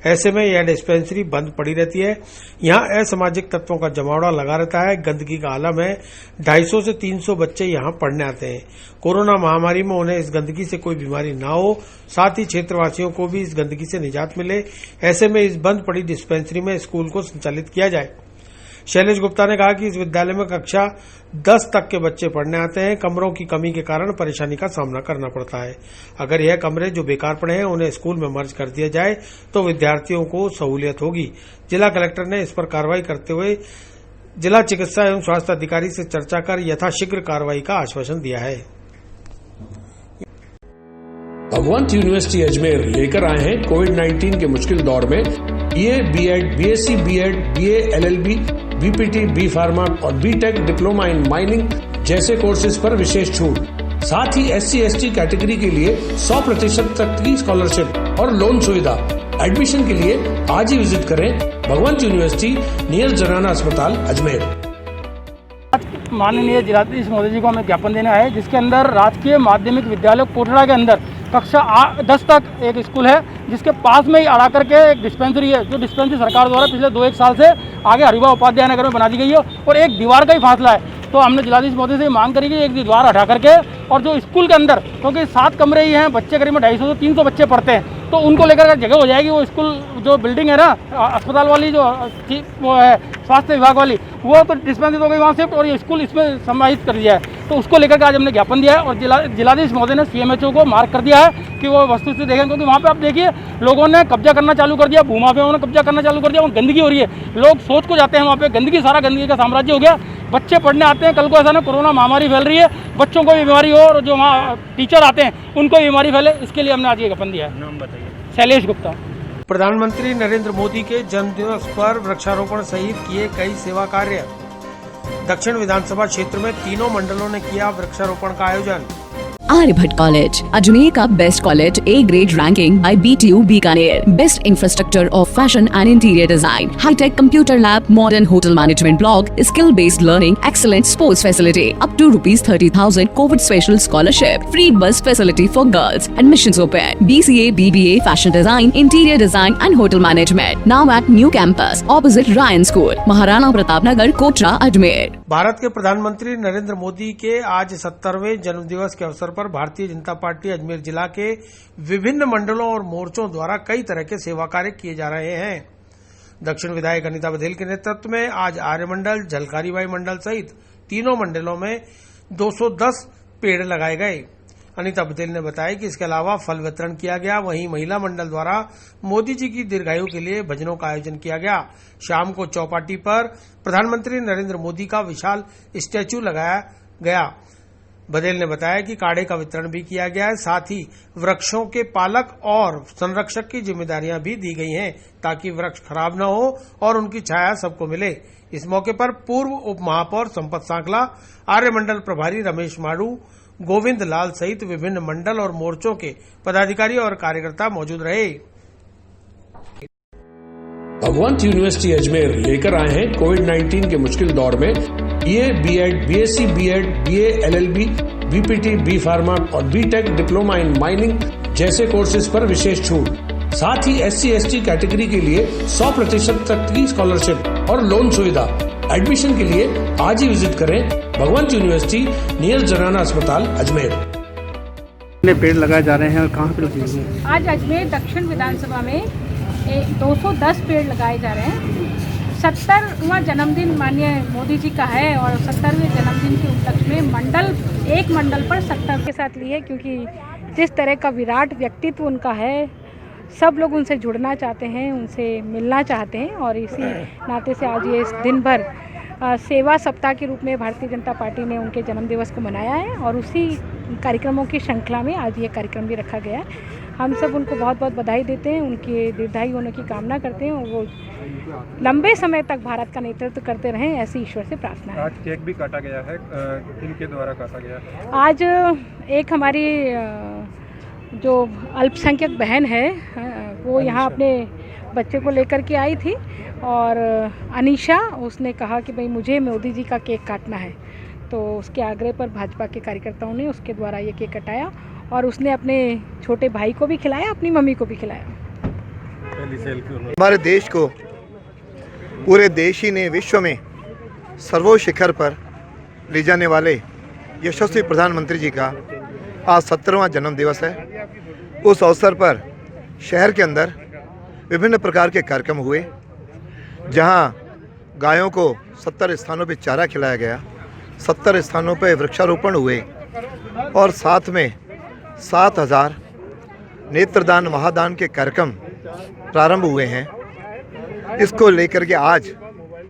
ऐसे में यह डिस्पेंसरी बंद पड़ी रहती है। यहाँ असामाजिक तत्वों का जमावड़ा लगा रहता है, गंदगी का आलम है। 250 से 300 बच्चे यहाँ पढ़ने आते हैं। कोरोना महामारी में उन्हें इस गंदगी से कोई बीमारी ना हो, साथ ही क्षेत्रवासियों को भी इस गंदगी से निजात मिले, ऐसे में इस बंद पड़ी डिस्पेंसरी में स्कूल को संचालित किया जाए। शैलेश गुप्ता ने कहा कि इस विद्यालय में कक्षा 10 तक के बच्चे पढ़ने आते हैं। कमरों की कमी के कारण परेशानी का सामना करना पड़ता है। अगर यह कमरे जो बेकार पड़े हैं उन्हें स्कूल में मर्ज कर दिया जाए तो विद्यार्थियों को सहूलियत होगी। जिला कलेक्टर ने इस पर कार्रवाई करते हुए जिला चिकित्सा एवं स्वास्थ्य अधिकारी से चर्चा कर यथाशीघ्र कार्रवाई का आश्वासन दिया है। भगवंत यूनिवर्सिटी अजमेर लेकर आए हैं कोविड-19 के मुश्किल दौर में BA, BEd, BSc, BEd, BA, LLB, BPT, B pharma और बीटेक डिप्लोमा इन माइनिंग जैसे कोर्सेज पर विशेष छूट। साथ ही SC/ST कैटेगरी के लिए 100% तक की स्कॉलरशिप और लोन सुविधा। एडमिशन के लिए आज ही विजिट करें भगवंत यूनिवर्सिटी नियर जनाना अस्पताल अजमेर। माननीय जिलाधीश महोदय जी को हमें ज्ञापन देना है, जिसके अंदर राजकीय माध्यमिक विद्यालय कोटड़ा के अंदर कक्षा 10 तक एक स्कूल है, जिसके पास में ही अड़ा करके एक डिस्पेंसरी है, जो डिस्पेंसरी सरकार द्वारा पिछले 2-1 साल से आगे हरिभा उपाध्याय नगर में बना दी गई है और एक दीवार का ही फासला है। तो हमने जिलाधीश महोदय से मांग करी कि एक दीवार हटा करके और जो स्कूल के अंदर, क्योंकि 7 कमरे ही हैं, बच्चे करीब 250 से 300 बच्चे पढ़ते हैं, तो उनको लेकर जगह हो जाएगी। वो स्कूल जो बिल्डिंग है ना अस्पताल वाली, जो वो है स्वास्थ्य विभाग वाली, वो तो डिस्पेंसरी हो गई वहाँ शिफ्ट और ये स्कूल इसमें समाहित कर दिया है। तो उसको लेकर के आज हमने ज्ञापन दिया है और जिलाधीश महोदय ने CMHO को मार्क कर दिया है कि वो वस्तु से देखें, क्योंकि वहाँ पे आप देखिए लोगों ने कब्जा करना चालू कर दिया, भूमाफियाओं ने कब्जा करना चालू कर दिया, वहाँ गंदगी हो रही है। लोग सोच को जाते हैं वहाँ पे गंदगी, सारा गंदगी का साम्राज्य हो गया। बच्चे पढ़ने आते हैं, कल को ऐसा ना कोरोना महामारी फैल रही है, बच्चों को भी बीमारी हो और जो वहाँ टीचर आते हैं उनको भी बीमारी फैले, इसके लिए हमने आज ये ज्ञापन दिया है। नाम बताइए। शैलेश गुप्ता। प्रधानमंत्री नरेंद्र मोदी के जन्मदिवस पर वृक्षारोपण सहित किए कई सेवा कार्य। दक्षिण विधानसभा क्षेत्र में तीनों मंडलों ने किया वृक्षारोपण का आयोजन। आर्यभट्ट कॉलेज, अजमेर का best college, A grade ranking by BTU Bikaner, best infrastructure of fashion and interior design, hi tech computer lab, modern hotel management block, skill based learning, excellent sports facility, up to ₹30,000 Covid special scholarship, free bus facility for girls, admissions open, BCA, BBA, fashion design, interior design and hotel management, now at new campus opposite Ryan school, Maharana Pratap Nagar, Kotra, Ajmer. Bharat के प्रधानमंत्री नरेंद्र मोदी के आज 70वें जन्मदिवस के अवसर पर भारतीय जनता पार्टी अजमेर जिला के विभिन्न मंडलों और मोर्चों द्वारा कई तरह के सेवा कार्य किए जा रहे हैं। दक्षिण विधायक अनीता बघेल के नेतृत्व में आज आर्य मंडल, झलकारीबाई मंडल सहित तीनों मंडलों में 210 पेड़ लगाए गए। अनीता बघेल ने बताया कि इसके अलावा फल वितरण किया गया। वहीं महिला मंडल द्वारा मोदी जी की दीर्घायु के लिए भजनों का आयोजन किया गया। शाम को चौपाटी पर प्रधानमंत्री नरेंद्र मोदी का विशाल स्टैच्यू लगाया गया। बघेल ने बताया कि काढ़े का वितरण भी किया गया है, साथ ही वृक्षों के पालक और संरक्षक की जिम्मेदारियां भी दी गई हैं ताकि वृक्ष खराब न हो और उनकी छाया सबको मिले। इस मौके पर पूर्व उप महापौर संपत सांकला, आर्य मंडल प्रभारी रमेश माड़ू, गोविंद लाल सहित विभिन्न मंडल और मोर्चों के पदाधिकारी और कार्यकर्ता मौजूद रहे। भगवंत यूनिवर्सिटी अजमेर लेकर आए हैं कोविड-19 के मुश्किल दौर में BA, B.Ed, BSc, B.Ed, BA, LLB, BPT, B pharma और B.Tech डिप्लोमा इन माइनिंग जैसे कोर्सेज पर विशेष छूट। साथ ही SC/ST कैटेगरी के लिए 100% तक की स्कॉलरशिप और लोन सुविधा। एडमिशन के लिए आज ही विजिट करें भगवंत यूनिवर्सिटी नियर जनाना अस्पताल अजमेर। कितने पेड़ लगाए जा रहे हैं और कहाँ पे लगे हैं? आज अजमेर दक्षिण विधानसभा में 210 पेड़ लगाए जा रहे हैं। 70वां जन्मदिन माननीय मोदी जी का है और 70वें जन्मदिन के उपलक्ष्य में एक मंडल पर 70 के साथ लिए, क्योंकि जिस तरह का विराट व्यक्तित्व उनका है, सब लोग उनसे जुड़ना चाहते हैं, उनसे मिलना चाहते हैं और इसी नाते से आज ये इस दिन भर सेवा सप्ताह के रूप में भारतीय जनता पार्टी ने उनके जन्मदिवस को मनाया है और उसी कार्यक्रमों की श्रृंखला में आज ये कार्यक्रम भी रखा गया है। हम सब उनको बहुत बहुत बधाई देते हैं, उनके दीर्घायु होने की कामना करते हैं और वो लंबे समय तक भारत का नेतृत्व करते रहें, ऐसी ईश्वर से प्रार्थना है। आज केक भी काटा गया है, किनके द्वारा काटा गया है? आज एक हमारी जो अल्पसंख्यक बहन है वो यहाँ अपने बच्चे को लेकर के आई थी और अनीशा, उसने कहा कि भाई मुझे मोदी जी का केक काटना है, तो उसके आग्रह पर भाजपा के कार्यकर्ताओं ने उसके द्वारा ये केक कटाया और उसने अपने छोटे भाई को भी खिलाया, अपनी मम्मी को भी खिलाया। हमारे देश को, पूरे देश ही ने विश्व में सर्वोच्च शिखर पर ले जाने वाले यशस्वी प्रधानमंत्री जी का आज 70वां जन्म दिवस है। उस अवसर पर शहर के अंदर विभिन्न प्रकार के कार्यक्रम हुए, जहां गायों को 70 स्थानों पर चारा खिलाया गया, 70 स्थानों पर वृक्षारोपण हुए और साथ में 7000 नेत्रदान महादान के कार्यक्रम प्रारंभ हुए हैं। इसको लेकर के आज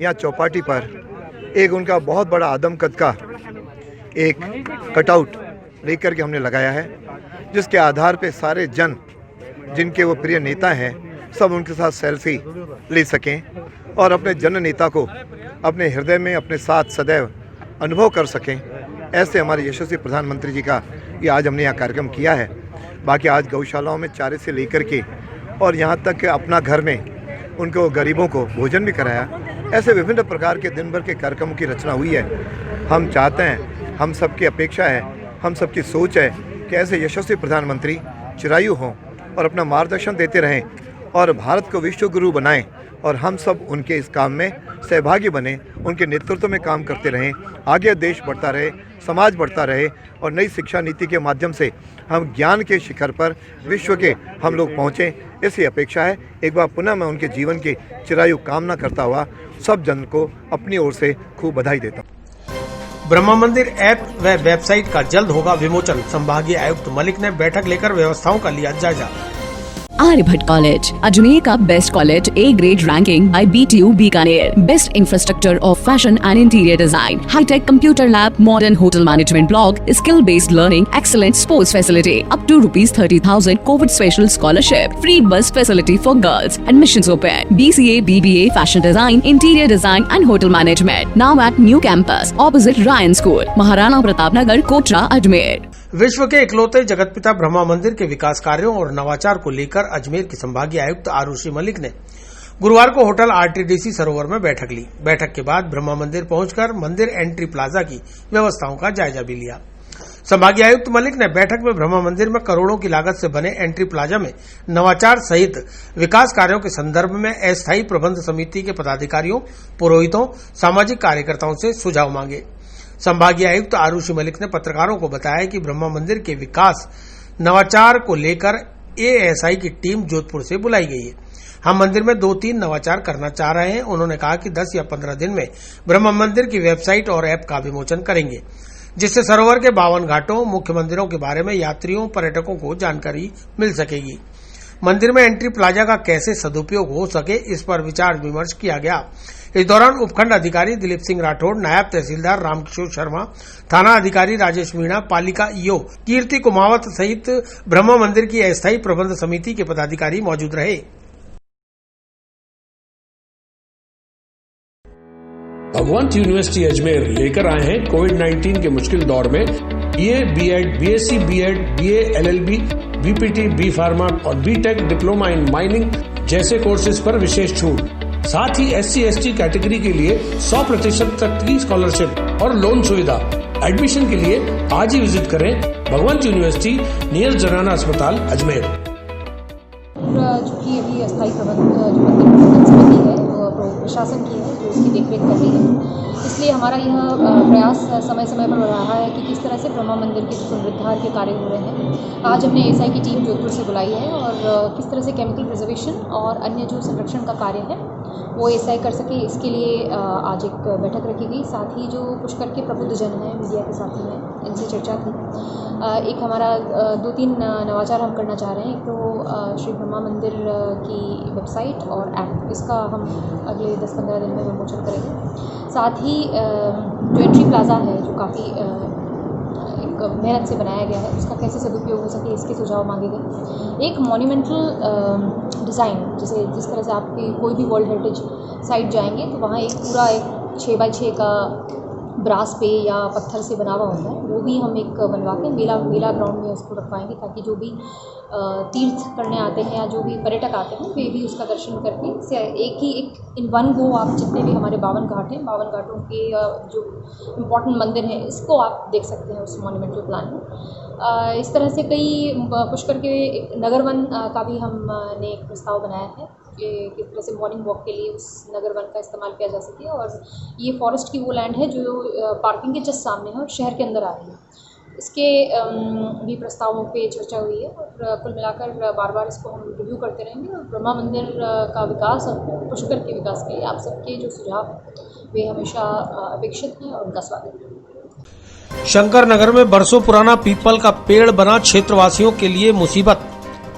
यहाँ चौपाटी पर एक उनका बहुत बड़ा आदमकद का एक कटआउट लेकर के हमने लगाया है, जिसके आधार पे सारे जन, जिनके वो प्रिय नेता हैं, सब उनके साथ सेल्फी ले सकें और अपने जन नेता को अपने हृदय में अपने साथ सदैव अनुभव कर सकें। ऐसे हमारे यशस्वी प्रधानमंत्री जी का ये आज हमने यहाँ कार्यक्रम किया है। बाकी आज गौशालाओं में चारे से लेकर के और यहाँ तक कि अपना घर में उनको गरीबों को भोजन भी कराया। ऐसे विभिन्न प्रकार के दिन भर के कार्यक्रमों की रचना हुई है। हम चाहते हैं, हम सबकी अपेक्षा है, हम सबकी सोच है कि ऐसे यशस्वी प्रधानमंत्री चिरायु हों और अपना मार्गदर्शन देते रहें और भारत को विश्व गुरु बनाएं और हम सब उनके इस काम में सहभागी बने, उनके नेतृत्व में काम करते रहें। आगे देश बढ़ता रहे, समाज बढ़ता रहे और नई शिक्षा नीति के माध्यम से हम ज्ञान के शिखर पर विश्व के हम लोग पहुँचें, ऐसी अपेक्षा है। एक बार पुनः मैं उनके जीवन की चिरायु कामना करता हुआ सब जन को अपनी ओर से खूब बधाई देता हूँ। ब्रह्मा मंदिर ऐप व वेबसाइट का जल्द होगा विमोचन, संभागीय आयुक्त मलिक ने बैठक लेकर व्यवस्थाओं का लिया जायजा। आर्यभट्ट कॉलेज, अजमेर का best college, A grade ranking by BTU Bikaner, best infrastructure of fashion and interior design, hi tech computer lab, modern hotel management block, skill based learning, excellent sports facility, up to ₹30,000 Covid special scholarship, free bus facility for girls, admissions open, BCA, BBA, fashion design, interior design and hotel management, now at new campus opposite Ryan school, Maharana Pratap Nagar, Kotra, Ajmer. विश्व के इकलौते जगतपिता ब्रह्मा मंदिर के विकास कार्यों और नवाचार को लेकर अजमेर की संभागीय आयुक्त आरुषि मलिक ने गुरुवार को होटल RTDC सरोवर में बैठक ली। बैठक के बाद ब्रह्मा मंदिर पहुंचकर मंदिर एंट्री प्लाजा की व्यवस्थाओं का जायजा भी लिया। संभागीय आयुक्त मलिक ने बैठक में ब्रह्मा मंदिर में करोड़ों की लागत से बने एंट्री प्लाजा में नवाचार सहित विकास कार्यों के संदर्भ में अस्थायी प्रबंध समिति के पदाधिकारियों, पुरोहितों, सामाजिक कार्यकर्ताओं से सुझाव मांगे। संभागीय आयुक्त आरुषि मलिक ने पत्रकारों को बताया कि ब्रह्मा मंदिर के विकास नवाचार को लेकर ASI की टीम जोधपुर से बुलाई गई है। हम मंदिर में 2-3 नवाचार करना चाह रहे हैं। उन्होंने कहा कि 10 या 15 दिन में ब्रह्मा मंदिर की वेबसाइट और ऐप का विमोचन करेंगे, जिससे सरोवर के 52 घाटों, मुख्य मंदिरों के बारे में यात्रियों, पर्यटकों को जानकारी मिल सकेगी। मंदिर में एंट्री प्लाजा का कैसे सदुपयोग हो सके, इस पर विचार विमर्श किया गया। इस दौरान उपखंड अधिकारी दिलीप सिंह राठौड़, नायब तहसीलदार रामकिशोर शर्मा, थाना अधिकारी राजेश मीणा, पालिका ईओ कीर्ति कुमावत सहित ब्रह्मा मंदिर की अस्थायी प्रबंध समिति के पदाधिकारी मौजूद रहे। भगवंत यूनिवर्सिटी अजमेर लेकर आए हैं कोविड-19 के मुश्किल दौर में BA, B.Ed, BSc, B.Ed, BA, LLB, BPT, B pharma और B.Tech डिप्लोमा इन माइनिंग जैसे कोर्सेज पर विशेष छूट। साथ ही SC/ST कैटेगरी के लिए 100% तक की स्कॉलरशिप और लोन सुविधा। एडमिशन के लिए आज ही विजिट करें भगवंत यूनिवर्सिटी नियर जनाना अस्पताल अजमेर। चूँकि अभी अस्थायी प्रबंधन समिति है प्रशासन की है जो इसकी देखरेख कर रही है, इसलिए हमारा यह प्रयास समय समय पर हो रहा है कि किस तरह से ब्रह्मा मंदिर के पुनरुद्धार के कार्य हो रहे हैं। आज हमने ASI की टीम जोधपुर से बुलाई है और किस तरह से केमिकल प्रिजर्वेशन और अन्य जो संरक्षण का कार्य है वो ASI कर सके, इसके लिए आज एक बैठक रखी गई। साथ ही जो पुष्कर के प्रबुद्ध जन हैं, मीडिया के साथी हैं, इनसे चर्चा की। एक हमारा 2-3 नवाचार हम करना चाह रहे हैं। एक तो श्री ब्रह्मा मंदिर की वेबसाइट और ऐप, इसका हम अगले 10-15 दिन में विमोचन करेंगे। साथ ही जो एंट्री प्लाजा है जो काफ़ी एक मेहनत से बनाया गया है, उसका कैसे सदुपयोग हो सके, इसके सुझाव मांगे गए। एक मॉन्यूमेंटल डिज़ाइन, जैसे जिस तरह से आपकी कोई भी वर्ल्ड हेरिटेज साइट जाएंगे तो वहाँ एक पूरा एक 6x6 का ब्रास पे या पत्थर से बना हुआ होता है, वो भी हम एक बनवा के मेला ग्राउंड में उसको रखवाएंगे, ताकि जो भी तीर्थ करने आते हैं या जो भी पर्यटक आते हैं वे भी उसका दर्शन करके एक इन वन गो आप जितने भी हमारे 52 घाट हैं, 52 घाटों के जो इम्पोर्टेंट मंदिर हैं, इसको आप देख सकते हैं उस मॉन्यूमेंटल प्लान में। इस तरह से कई पुष्कर के नगर वन का भी हमने एक प्रस्ताव बनाया है कि किस तरह से मॉर्निंग वॉक के लिए उस नगर वन का इस्तेमाल किया जा सके। और ये फॉरेस्ट की वो लैंड है जो पार्किंग के जस्ट सामने है और शहर के अंदर आ रही है, इसके भी प्रस्तावों पे चर्चा हुई है। और कुल मिलाकर बार बार इसको हम रिव्यू करते रहेंगे। और ब्रह्मा मंदिर का विकास और पुष्कर के विकास के लिए आप सबके जो सुझाव हैं वे हमेशा अपेक्षित हैं और उनका स्वागत है। शंकर नगर में बरसों पुराना पीपल का पेड़ बना क्षेत्रवासियों के लिए मुसीबत।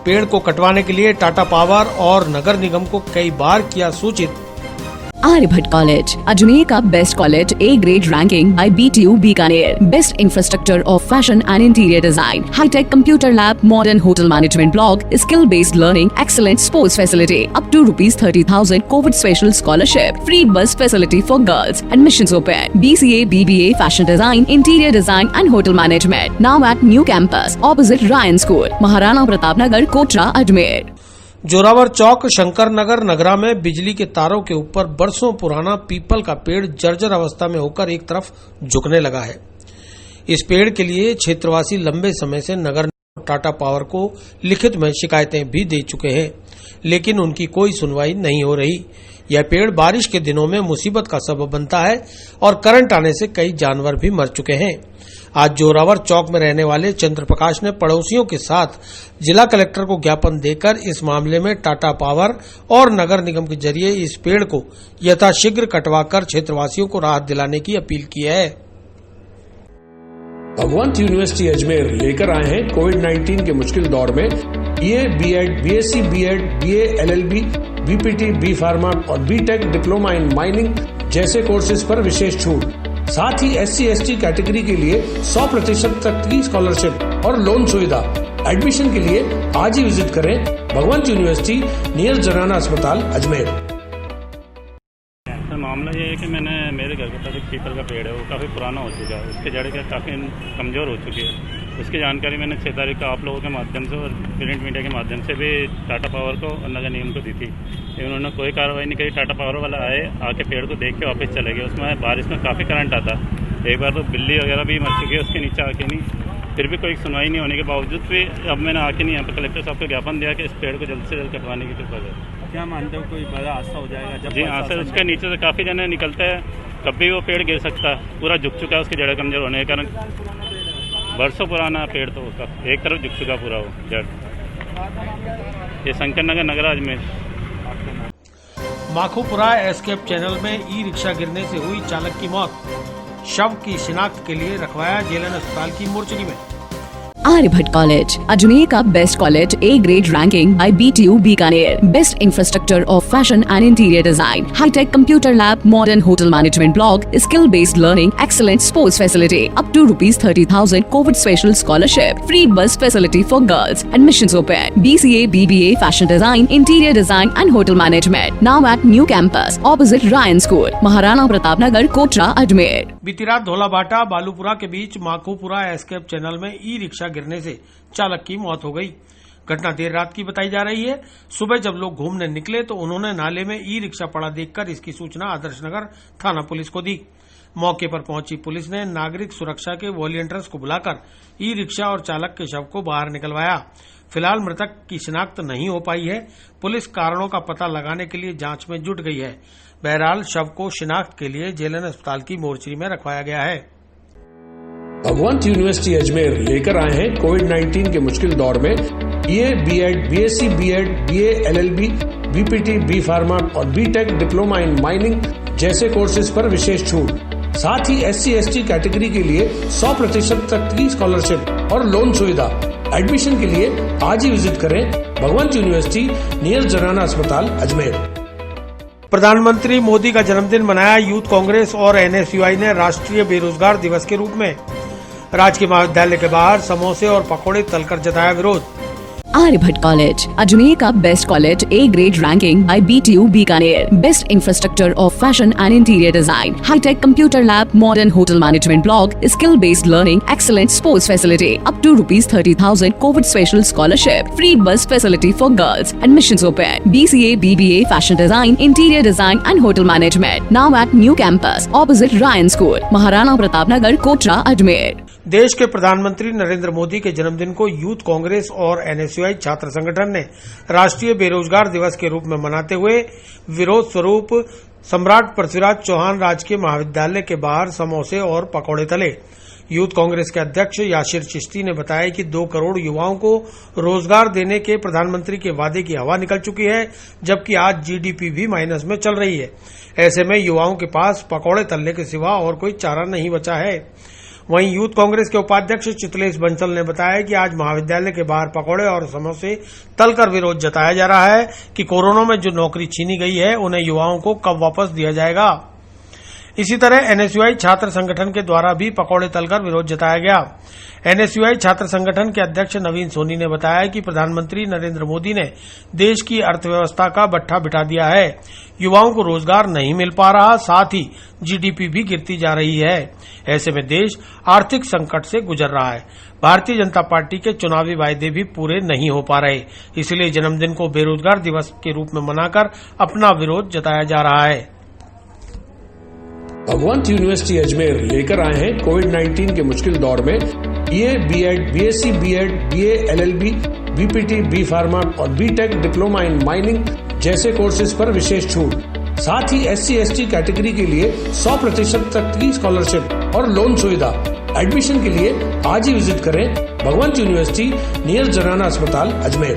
पेड़ को कटवाने के लिए टाटा पावर और नगर निगम को कई बार किया सूचित। आर्यभट्ट कॉलेज, अजमेर का best college, A grade ranking by BTU Bikaner, best infrastructure of fashion and interior design, hi tech computer lab, modern hotel management block, skill based learning, excellent sports facility, up to ₹30,000 Covid special scholarship, free bus facility for girls, admissions open, BCA, BBA, fashion design, interior design and hotel management, now at new campus opposite Ryan school, Maharana Pratap Nagar, Kotra, Ajmer. Jorawar Chowk Shankarnagar नगरा में बिजली के तारों के ऊपर बरसों पुराना पीपल का पेड़ जर्जर अवस्था में होकर एक तरफ झुकने लगा है। इस पेड़ के लिए क्षेत्रवासी लंबे समय से नगर टाटा पावर को लिखित में शिकायतें भी दे चुके हैं, लेकिन उनकी कोई सुनवाई नहीं हो रही। यह पेड़ बारिश के दिनों में मुसीबत का सबब बनता है और करंट आने से कई जानवर भी मर चुके हैं। आज जोरावर चौक में रहने वाले चंद्र प्रकाश ने पड़ोसियों के साथ जिला कलेक्टर को ज्ञापन देकर इस मामले में टाटा पावर और नगर निगम के जरिए इस पेड़ को यथाशीघ्र कटवाकर क्षेत्रवासियों को राहत दिलाने की अपील की है। भगवंत यूनिवर्सिटी अजमेर लेकर आए हैं कोविड-19 के मुश्किल दौर में BA, BEd, BSc, BEd, BA, LLB, BPT, B pharma और बीटेक डिप्लोमा इन माइनिंग जैसे कोर्सेज पर विशेष छूट। साथ ही SC/ST कैटेगरी के लिए 100% तक की स्कॉलरशिप और लोन सुविधा। एडमिशन के लिए आज ही विजिट करें भगवंत यूनिवर्सिटी नियर जनाना अस्पताल अजमेर। सर मामला ये है कि मेरे घर के पास एक पीपल का पेड़ है, वो काफ़ी पुराना हो चुका है, उसके जड़ें काफ़ी कमज़ोर हो चुकी है। उसकी जानकारी मैंने 6 तारीख को आप लोगों के माध्यम से और प्रिंट मीडिया के माध्यम से भी टाटा पावर को और नगर निगम को दी थी, लेकिन उन्होंने कोई कार्रवाई नहीं करी। टाटा पावर वाला आए, आके पेड़ को देख के वापस चले गए। उसमें बारिश में काफ़ी करंट आता, एक बार तो बिल्ली वगैरह भी मर चुकी है उसके नीचे आके नहीं, फिर भी कोई सुनवाई नहीं होने के बावजूद भी अब मैंने आके नहीं यहाँ पर कलेक्टर साहब को ज्ञापन दिया कि इस पेड़ को जल्द से जल्द कटवाने की कृपा करें। क्या मानते हो कोई बड़ा हादसा हो जाएगा? जी हाँ सर, उसके नीचे से काफ़ी जने निकलते हैं, कभी वो पेड़ गिर सकता है, पूरा झुक चुका है, उसकी जड़ें कमजोर होने के कारण। बरसों पुराना पेड़ तो उसका एक तरफ झुक चुका पूरा वो जड़। ये शंकरनगर नगर अजमेर। माखोपुरा एस्केप चैनल में ई रिक्शा गिरने से हुई चालक की मौत। शव की शिनाख्त के लिए रखवाया जेएलएन अस्पताल की मोर्चरी में। आर्यभट्ट कॉलेज, अजमेर का best college, A grade ranking by BTU Bikaner, best infrastructure of fashion and interior design, hi tech computer lab, modern hotel management block, skill based learning, excellent sports facility, up to ₹30,000 Covid special scholarship, free bus facility for girls, admissions open, BCA, BBA, fashion design, interior design and hotel management, now at new campus opposite Ryan school, Maharana Pratap Nagar, Kotra, Ajmer. बीती रात धोलाबाटा बालूपुरा के बीच माखोपुरा एस्केप चैनल में ई रिक्शा गिरने से चालक की मौत हो गई। घटना देर रात की बताई जा रही है। सुबह जब लोग घूमने निकले तो उन्होंने नाले में ई रिक्शा पड़ा देखकर इसकी सूचना आदर्श नगर थाना पुलिस को दी। मौके पर पहुंची पुलिस ने नागरिक सुरक्षा के वॉलंटियर्स को बुलाकर ई रिक्शा और चालक के शव को बाहर निकलवाया। फिलहाल मृतक की शिनाख्त नहीं हो पाई है। पुलिस कारणों का पता लगाने के लिए जांच में जुट गई है। बहरहाल शव को शिनाख्त के लिए जेएलएन अस्पताल की मोर्चरी में रखवाया गया है। भगवंत यूनिवर्सिटी अजमेर लेकर आए हैं कोविड-19 के मुश्किल दौर में BA, BEd, BSc, BEd, BA, LLB, BPT, B pharma और बीटेक डिप्लोमा इन माइनिंग जैसे कोर्सेज पर विशेष छूट। साथ ही SC/ST कैटेगरी के लिए 100% तक की स्कॉलरशिप और लोन सुविधा। एडमिशन के लिए आज ही विजिट करें भगवंत यूनिवर्सिटी नियर जनाना अस्पताल अजमेर। प्रधानमंत्री मोदी का जन्मदिन मनाया यूथ कांग्रेस और NSUI ने राष्ट्रीय बेरोजगार दिवस के रूप में। राजकीय महाविद्यालय के बाहर समोसे और पकौड़े तलकर जताया विरोध। आर्यभट्ट कॉलेज, अजमेर का best college, A grade ranking by BTU Bikaner, best infrastructure of fashion and interior design, hi tech computer lab, modern hotel management block, skill based learning, excellent sports facility, up to ₹30,000 Covid special scholarship, free bus facility for girls, admissions open, BCA, BBA, fashion design, interior design and hotel management, now at new campus opposite Ryan school, Maharana Pratap Nagar, Kotra, Ajmer. देश के प्रधानमंत्री नरेंद्र मोदी के जन्मदिन को यूथ कांग्रेस और NSUI छात्र संगठन ने राष्ट्रीय बेरोजगार दिवस के रूप में मनाते हुए विरोध स्वरूप सम्राट पृथ्वीराज चौहान राजकीय महाविद्यालय के बाहर समोसे और पकौड़े तले। यूथ कांग्रेस के अध्यक्ष यासिर चिश्ती ने बताया कि 2 करोड़ युवाओं को रोजगार देने के प्रधानमंत्री के वादे की हवा निकल चुकी है, जबकि आज GDP भी माइनस में चल रही है। ऐसे में युवाओं के पास पकौड़े तलने के सिवा और कोई चारा नहीं बचा है। वहीं यूथ कांग्रेस के उपाध्यक्ष चितलेश बंसल ने बताया कि आज महाविद्यालय के बाहर पकौड़े और समोसे तलकर विरोध जताया जा रहा है कि कोरोना में जो नौकरी छीनी गई है उन्हें युवाओं को कब वापस दिया जाएगा। इसी तरह एनएसयूआई छात्र संगठन के द्वारा भी पकौड़े तलकर विरोध जताया गया। एनएसयूआई छात्र संगठन के अध्यक्ष नवीन सोनी ने बताया कि प्रधानमंत्री नरेंद्र मोदी ने देश की अर्थव्यवस्था का बट्ठा बिठा दिया है। युवाओं को रोजगार नहीं मिल पा रहा, साथ ही जीडीपी भी गिरती जा रही है। ऐसे में देश आर्थिक संकट से गुजर रहा है। भारतीय जनता पार्टी के चुनावी वायदे भी पूरे नहीं हो पा रहे, इसलिए जन्मदिन को बेरोजगार दिवस के रूप में मनाकर अपना विरोध जताया जा रहा है। भगवंत यूनिवर्सिटी अजमेर लेकर आए हैं कोविड-19 के मुश्किल दौर में BA, BEd, BSc, BEd, BA, LLB, BPT, B pharma और बीटेक डिप्लोमा इन माइनिंग जैसे कोर्सेज पर विशेष छूट। साथ ही SC/ST कैटेगरी के लिए 100% तक की स्कॉलरशिप और लोन सुविधा। एडमिशन के लिए आज ही विजिट करें भगवंत यूनिवर्सिटी नियर जनाना अस्पताल अजमेर।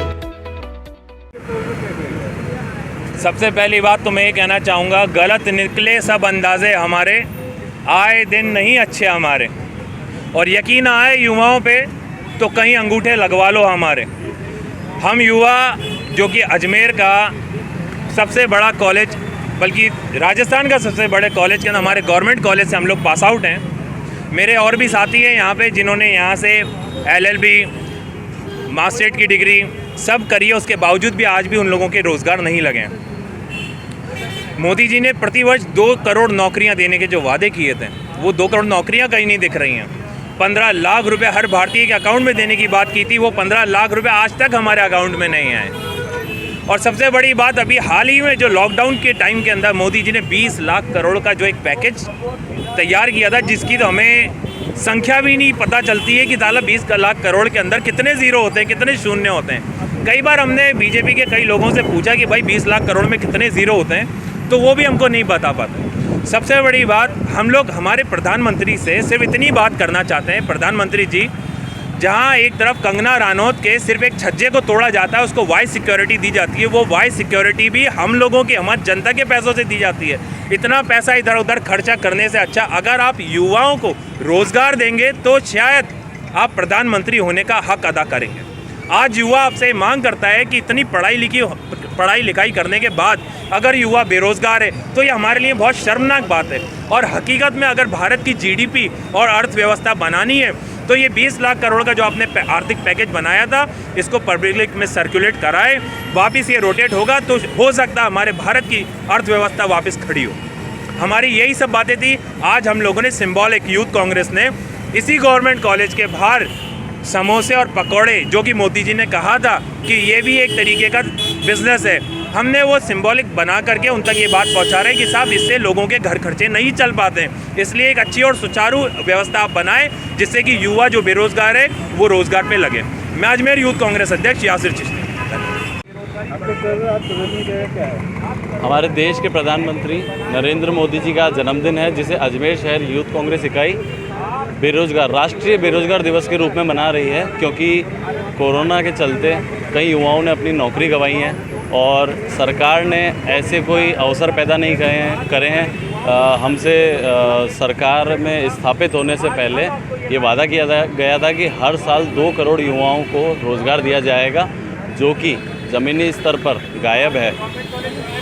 सबसे पहली बात तो मैं ये कहना चाहूँगा, गलत निकले सब अंदाजे हमारे, आए दिन नहीं अच्छे हमारे, और यकीन आए युवाओं पे तो कहीं अंगूठे लगवा लो हमारे। हम युवा जो कि अजमेर का सबसे बड़ा कॉलेज, बल्कि राजस्थान का सबसे बड़े कॉलेज के अंदर हमारे गवर्नमेंट कॉलेज से हम लोग पास आउट हैं। मेरे और भी साथी हैं यहाँ पे जिन्होंने यहाँ से LLB, मास्टरेट की डिग्री सब करी है, उसके बावजूद भी आज भी उन लोगों के रोज़गार नहीं लगे हैं। मोदी जी ने प्रतिवर्ष 2 करोड़ नौकरियां देने के जो वादे किए थे, वो 2 करोड़ नौकरियां कहीं नहीं दिख रही हैं। 15 लाख रुपए हर भारतीय के अकाउंट में देने की बात की थी, वो 15 लाख रुपए आज तक हमारे अकाउंट में नहीं आए। और सबसे बड़ी बात, अभी हाल ही में जो लॉकडाउन के टाइम के अंदर मोदी जी ने 20 लाख करोड़ का जो एक पैकेज तैयार किया था, जिसकी तो हमें संख्या भी नहीं पता चलती है कि ताला 20 लाख करोड़ के अंदर कितने ज़ीरो होते हैं, कितने शून्य होते हैं। कई बार हमने बीजेपी के कई लोगों से पूछा कि भाई 20 लाख करोड़ में कितने ज़ीरो होते हैं, तो वो भी हमको नहीं बता पाते। सबसे बड़ी बात, हम लोग हमारे प्रधानमंत्री से सिर्फ इतनी बात करना चाहते हैं, प्रधानमंत्री जी, जहां एक तरफ कंगना रानौत के सिर्फ एक छज्जे को तोड़ा जाता है, उसको वाइस सिक्योरिटी दी जाती है, वो वाइस सिक्योरिटी भी हम लोगों की, हमारी जनता के पैसों से दी जाती है। इतना पैसा इधर उधर खर्चा करने से अच्छा अगर आप युवाओं को रोज़गार देंगे तो शायद आप प्रधानमंत्री होने का हक अदा करेंगे। आज युवा आपसे मांग करता है कि इतनी पढ़ाई लिखाई करने के बाद अगर युवा बेरोज़गार है तो ये हमारे लिए बहुत शर्मनाक बात है। और हकीकत में अगर भारत की जीडीपी और अर्थव्यवस्था बनानी है तो ये 20 लाख करोड़ का जो आपने आर्थिक पैकेज बनाया था, इसको पब्लिक में सर्कुलेट कराए, वापस ये रोटेट होगा तो हो सकता है हमारे भारत की अर्थव्यवस्था वापस खड़ी हो। हमारी यही सब बातें थी। आज हम लोगों ने सिंबॉलिक यूथ कांग्रेस ने इसी गवर्नमेंट कॉलेज के बाहर समोसे और पकौड़े, जो कि मोदी जी ने कहा था कि ये भी एक तरीके का बिजनेस है, हमने वो सिंबॉलिक बना करके उन तक ये बात पहुंचा रहे हैं कि साहब इससे लोगों के घर खर्चे नहीं चल पाते हैं, इसलिए एक अच्छी और सुचारू व्यवस्था आप बनाएं जिससे कि युवा जो बेरोजगार है वो रोजगार पे लगे। मैं अजमेर यूथ कांग्रेस अध्यक्ष यासिर चिश्ती। हमारे देश के प्रधानमंत्री नरेंद्र मोदी जी का जन्मदिन है, जिसे अजमेर शहर यूथ कांग्रेस इकाई राष्ट्रीय बेरोजगार दिवस के रूप में मना रही है, क्योंकि कोरोना के चलते कई युवाओं ने अपनी नौकरी गंवाई है और सरकार ने ऐसे कोई अवसर पैदा नहीं करे हैं। हमसे सरकार में स्थापित होने से पहले ये वादा किया गया था कि हर साल 2 करोड़ युवाओं को रोज़गार दिया जाएगा, जो कि ज़मीनी स्तर पर गायब है।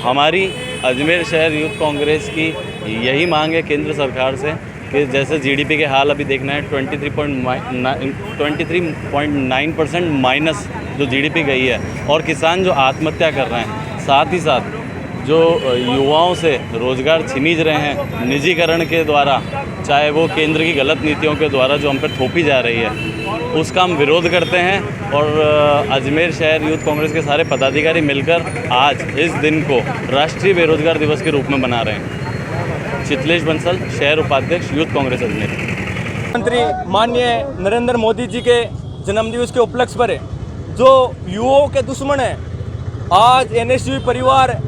हमारी अजमेर शहर यूथ कांग्रेस की यही मांग है केंद्र सरकार से कि जैसे जीडीपी के हाल अभी देखना है 23.9% माइनस जो जीडीपी गई है, और किसान जो आत्महत्या कर रहे हैं, साथ ही साथ जो युवाओं से रोज़गार छिनीज रहे हैं निजीकरण के द्वारा, चाहे वो केंद्र की गलत नीतियों के द्वारा जो हम पर थोपी जा रही है, उसका हम विरोध करते हैं। और अजमेर शहर यूथ कांग्रेस के सारे पदाधिकारी मिलकर आज इस दिन को राष्ट्रीय बेरोजगार दिवस के रूप में मना रहे हैं। चितलेश बंसल, शहर उपाध्यक्ष यूथ कांग्रेस अजमेर। मंत्री माननीय नरेंद्र मोदी जी के जन्मदिवस के उपलक्ष्य पर जो युवाओं के दुश्मन है, आज एनएसयू परिवार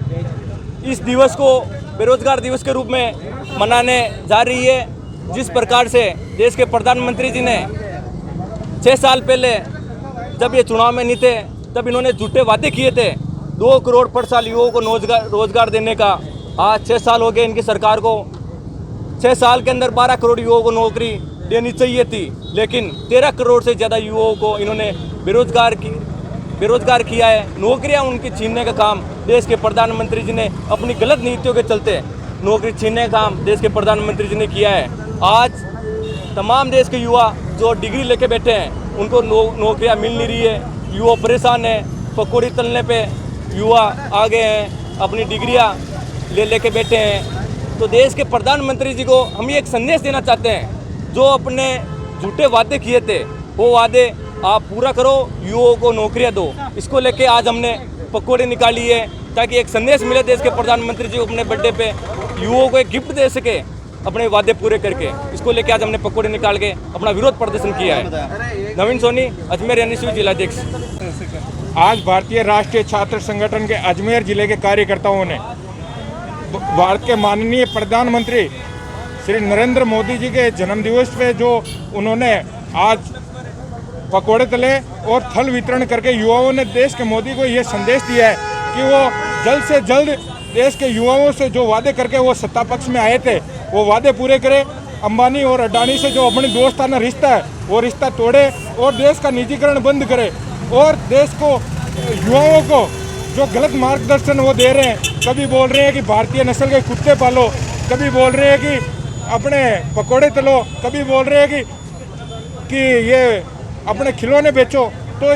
इस दिवस को बेरोजगार दिवस के रूप में मनाने जा रही है। जिस प्रकार से देश के प्रधानमंत्री जी ने 6 साल पहले जब ये चुनाव में नहीं थे तब इन्होंने झूठे वादे किए थे 2 करोड़ पर साल युवाओं को रोजगार देने का। आज 6 साल हो गए इनकी सरकार को। 6 साल के अंदर 12 करोड़ युवाओं को नौकरी देनी चाहिए थी, लेकिन 13 करोड़ से ज़्यादा युवाओं को इन्होंने बेरोजगार किया है। नौकरियां उनकी छीनने का काम देश के प्रधानमंत्री जी ने अपनी गलत नीतियों के चलते नौकरी छीनने का काम देश के प्रधानमंत्री जी ने किया है। आज तमाम देश के युवा जो डिग्री लेके बैठे हैं उनको नौकरियां मिल नहीं रही है। युवा परेशान है। पकौड़ी तलने पे युवा आ गए हैं, अपनी डिग्रियां लेके बैठे हैं। तो देश के प्रधानमंत्री जी को हम ये एक संदेश देना चाहते हैं, जो अपने झूठे वादे किए थे वो वादे आप पूरा करो, युवाओं को नौकरियां दो। इसको लेके आज हमने पकौड़े निकाली है ताकि एक संदेश मिले देश के प्रधानमंत्री जी को अपने बर्थडे पे युवाओं को एक गिफ्ट दे सके अपने वादे पूरे करके। इसको लेके आज हमने पकौड़े निकाल के अपना विरोध प्रदर्शन किया है। नवीन सोनी, अजमेर एनएसयू जिलाध्यक्ष। आज भारतीय राष्ट्रीय छात्र संगठन के अजमेर जिले के कार्यकर्ताओं ने भारत के माननीय प्रधानमंत्री श्री नरेंद्र मोदी जी के जन्मदिवस पे जो उन्होंने आज पकौड़े तले और फल वितरण करके युवाओं ने देश के मोदी को ये संदेश दिया है कि वो जल्द से जल्द देश के युवाओं से जो वादे करके वो सत्ता पक्ष में आए थे वो वादे पूरे करे। अंबानी और अडानी से जो अपनी दोस्ताना रिश्ता है वो रिश्ता तोड़े और देश का निजीकरण बंद करे और देश को युवाओं को जो गलत मार्गदर्शन वो दे रहे हैं, कभी बोल रहे हैं कि भारतीय नस्ल के कुत्ते पालो, कभी बोल रहे हैं कि अपने पकौड़े तलो, कभी बोल रहे हैं कि ये अपने खिलौने बेचो। तो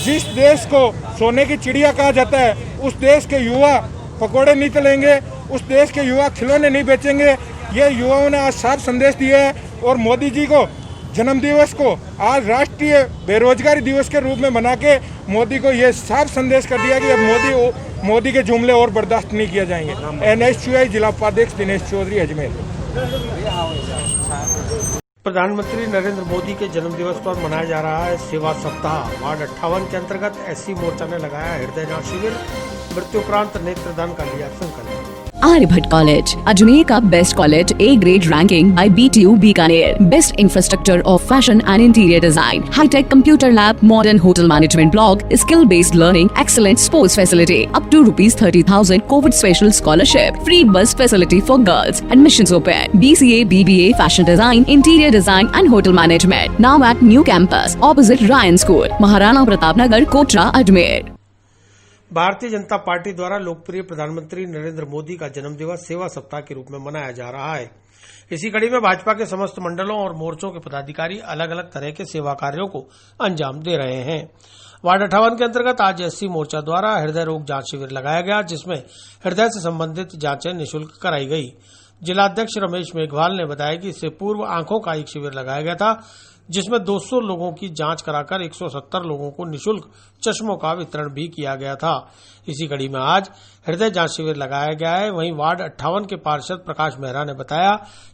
जिस देश को सोने की चिड़िया कहा जाता है उस देश के युवा पकौड़े नहीं तलेंगे, उस देश के युवा खिलौने नहीं बेचेंगे। ये युवाओं ने आज साफ संदेश दिया है और मोदी जी को जन्मदिवस को आज राष्ट्रीय बेरोजगारी दिवस के रूप में मना के मोदी को ये साफ संदेश कर दिया कि अब मोदी के जुमले और बर्दाश्त नहीं किए जाएंगे। एनएसयूआई जिला उपाध्यक्ष दिनेश चौधरी, अजमेर। प्रधानमंत्री नरेंद्र मोदी के जन्मदिवस पर मनाया जा रहा है सेवा सप्ताह। वार्ड 58 के अंतर्गत एससी मोर्चा ने लगाया हृदय जांच शिविर, मृत्यु उपरांत नेत्रदान का लिया संकल्प। आर्यभट्ट कॉलेज, अजमेर का best college, A grade ranking by BTU Bikaner, best infrastructure of fashion and interior design, hi tech computer lab, modern hotel management block, skill based learning, excellent sports facility, up to ₹30,000 Covid special scholarship, free bus facility for girls, admissions open, BCA, BBA, fashion design, interior design and hotel management, now at new campus opposite Ryan school, Maharana Pratap Nagar, Kotra, Ajmer. Bharatiya Janata party द्वारा लोकप्रिय प्रधानमंत्री नरेंद्र मोदी का जन्मदिवस सेवा सप्ताह के रूप में मनाया जा रहा है। इसी कड़ी में भाजपा के समस्त मंडलों और मोर्चों के पदाधिकारी अलग अलग तरह के सेवा कार्यों को अंजाम दे रहे हैं। वार्ड 58 के अंतर्गत आज एससी मोर्चा द्वारा हृदय रोग जांच शिविर लगाया गया, जिसमें हृदय से संबंधित जांचें निःशुल्क कराई गई। जिलाध्यक्ष रमेश मेघवाल ने बताया कि इससे पूर्व आंखों का एक शिविर लगाया गया था, जिसमें 200 लोगों की जांच कराकर 170 लोगों को निःशुल्क चश्मों का वितरण भी किया गया था। इसी कड़ी में आज हृदय जांच शिविर लगाया गया है। वहीं वार्ड 58 के पार्षद प्रकाश मेहरा ने बताया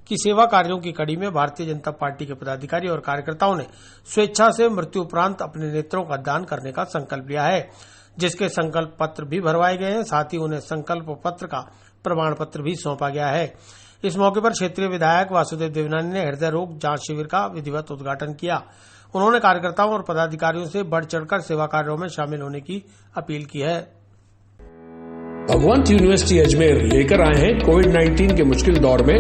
कि सेवा कार्यों की कड़ी में भारतीय जनता पार्टी के पदाधिकारी और कार्यकर्ताओं ने स्वेच्छा से मृत्यु उपरांत अपने नेत्रों का दान करने का संकल्प लिया है, जिसके संकल्प पत्र भी भरवाए गए हैं। साथ ही उन्हें संकल्प पत्र का प्रमाण पत्र भी सौंपा गया है। इस मौके पर क्षेत्रीय विधायक वासुदेव देवनानी ने हृदय रोग जांच शिविर का विधिवत उद्घाटन किया। उन्होंने कार्यकर्ताओं और पदाधिकारियों से बढ़ चढ़कर सेवा कार्यों में शामिल होने की अपील की है। भगवंत यूनिवर्सिटी अजमेर लेकर आए हैं कोविड-19 के मुश्किल दौर में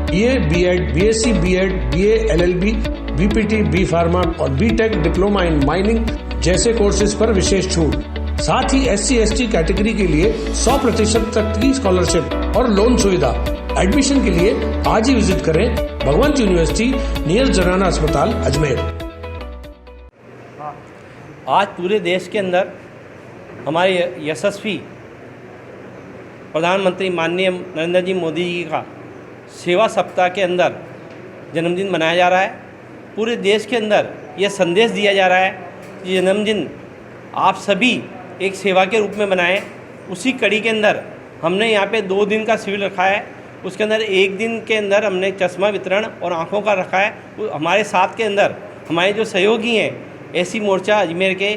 BA, B.Ed, BSc, B.Ed, BA, LLB, BPT, B pharma और B.Tech डिप्लोमा इन माइनिंग जैसे कोर्सेज पर विशेष छूट। साथ ही SC/ST कैटेगरी के लिए 100% तक की स्कॉलरशिप और लोन सुविधा। एडमिशन के लिए आज ही विजिट करें भगवंत यूनिवर्सिटी नियर जनाना अस्पताल, अजमेर। आज पूरे देश के अंदर हमारे यशस्वी प्रधानमंत्री माननीय नरेंद्र जी मोदी जी का सेवा सप्ताह के अंदर जन्मदिन मनाया जा रहा है। पूरे देश के अंदर यह संदेश दिया जा रहा है कि जन्मदिन आप सभी एक सेवा के रूप में मनाएं। उसी कड़ी के अंदर हमने यहाँ पे 2 दिन का शिविर रखा है। उसके अंदर 1 दिन के अंदर हमने चश्मा वितरण और आँखों का रखा है। हमारे साथ के अंदर हमारे जो सहयोगी हैं एससी मोर्चा अजमेर के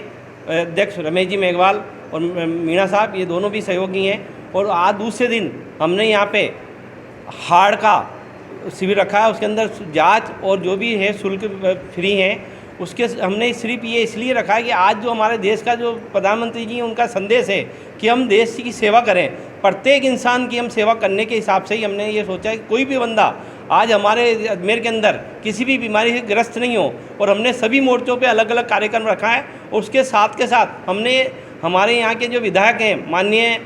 अध्यक्ष रमेश जी मेघवाल और मीणा साहब, ये दोनों भी सहयोगी हैं। और आज दूसरे दिन हमने यहाँ पे हार्ट का शिविर रखा है। उसके अंदर जांच और जो भी है शुल्क फ्री हैं। उसके हमने सिर्फ ये इसलिए रखा है कि आज जो हमारे देश का जो प्रधानमंत्री जी उनका संदेश है कि हम देश की सेवा करें, प्रत्येक इंसान की हम सेवा करने के हिसाब से ही हमने ये सोचा है कि कोई भी बंदा आज हमारे अजमेर के अंदर किसी भी बीमारी से ग्रस्त नहीं हो। और हमने सभी मोर्चों पे अलग अलग कार्यक्रम रखा है। और उसके साथ के साथ हमने हमारे यहाँ के जो विधायक हैं माननीय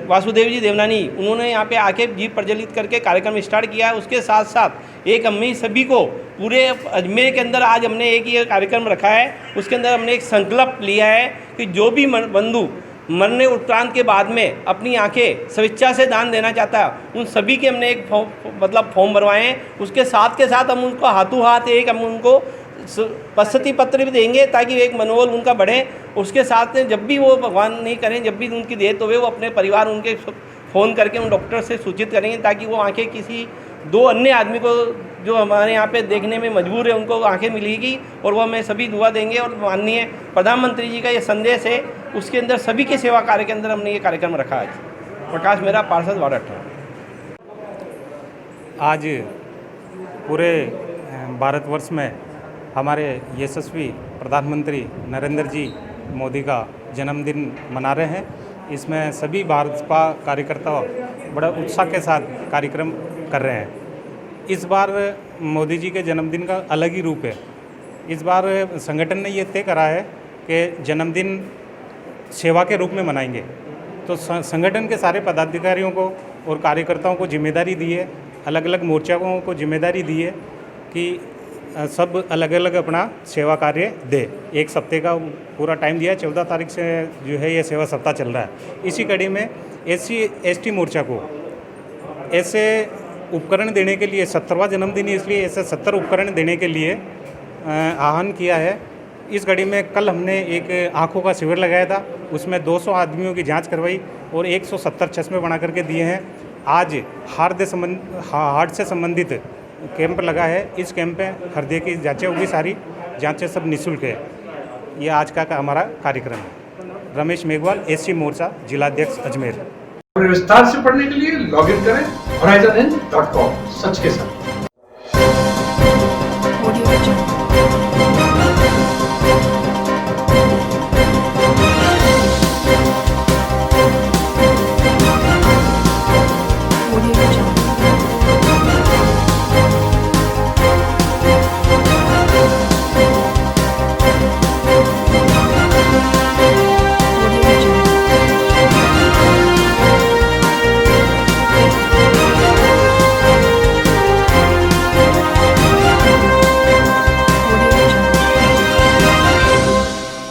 वासुदेव जी देवनानी, उन्होंने यहाँ पे आके दीप प्रज्वलित करके कार्यक्रम स्टार्ट किया है। उसके साथ साथ एक हमने सभी को पूरे अजमेर के अंदर आज हमने एक ये कार्यक्रम रखा है, उसके अंदर हमने एक संकल्प लिया है कि जो भी बंधु मरने उपरांत के बाद में अपनी आंखें स्वेच्छा से दान देना चाहता है, उन सभी के हमने एक फॉर्म भरवाए हैं। उसके साथ हम उनको हाथों हाथ एक हम उनको पश्यति पत्र भी देंगे ताकि एक मनोबल उनका बढ़े। उसके साथ में जब भी वो भगवान नहीं करें, जब भी उनकी देह तो वो अपने परिवार उनके फ़ोन करके उन डॉक्टर से सूचित करेंगे ताकि वो आंखें किसी 2 अन्य आदमी को जो हमारे यहाँ पे देखने में मजबूर है उनको आंखें मिलेगी, और वो हमें सभी दुआ देंगे। और माननीय प्रधानमंत्री जी का ये संदेश है, उसके अंदर सभी के सेवा कार्य के अंदर हमने ये कार्यक्रम रखा है। प्रकाश मेहरा, पार्षद वार्ड 18। आज पूरे भारतवर्ष में हमारे यशस्वी प्रधानमंत्री नरेंद्र जी मोदी का जन्मदिन मना रहे हैं। इसमें सभी भाजपा कार्यकर्ता बड़ा उत्साह के साथ कार्यक्रम कर रहे हैं। इस बार मोदी जी के जन्मदिन का अलग ही रूप है। इस बार संगठन ने ये तय करा है कि जन्मदिन सेवा के रूप में मनाएंगे। तो संगठन के सारे पदाधिकारियों को और कार्यकर्ताओं को जिम्मेदारी दी है, अलग अलग मोर्चाओं को जिम्मेदारी दी है कि सब अलग अलग अपना सेवा कार्य दे। 1 सप्ताह का पूरा टाइम दिया है। 14 तारीख से जो है ये सेवा सप्ताह चल रहा है। इसी कड़ी में SC/ST मोर्चा को ऐसे उपकरण देने के लिए 70वां जन्मदिन है, इसलिए ऐसे 70 उपकरण देने के लिए आह्वान किया है। इस कड़ी में कल हमने एक आँखों का शिविर लगाया था, उसमें 200 आदमियों की जांच करवाई और 170 चश्मे बना करके दिए हैं। आज हार्ट से संबंधित कैंप लगा है। इस कैंप में हृदय की जांचें होगी, सारी जांचें सब निःशुल्क है। ये आज का हमारा कार्यक्रम है। रमेश मेघवाल, SC मोर्चा, जिलाध्यक्ष अजमेर। विस्तार से पढ़ने के लिए लॉगिन करें horizonn.com, सच के साथ।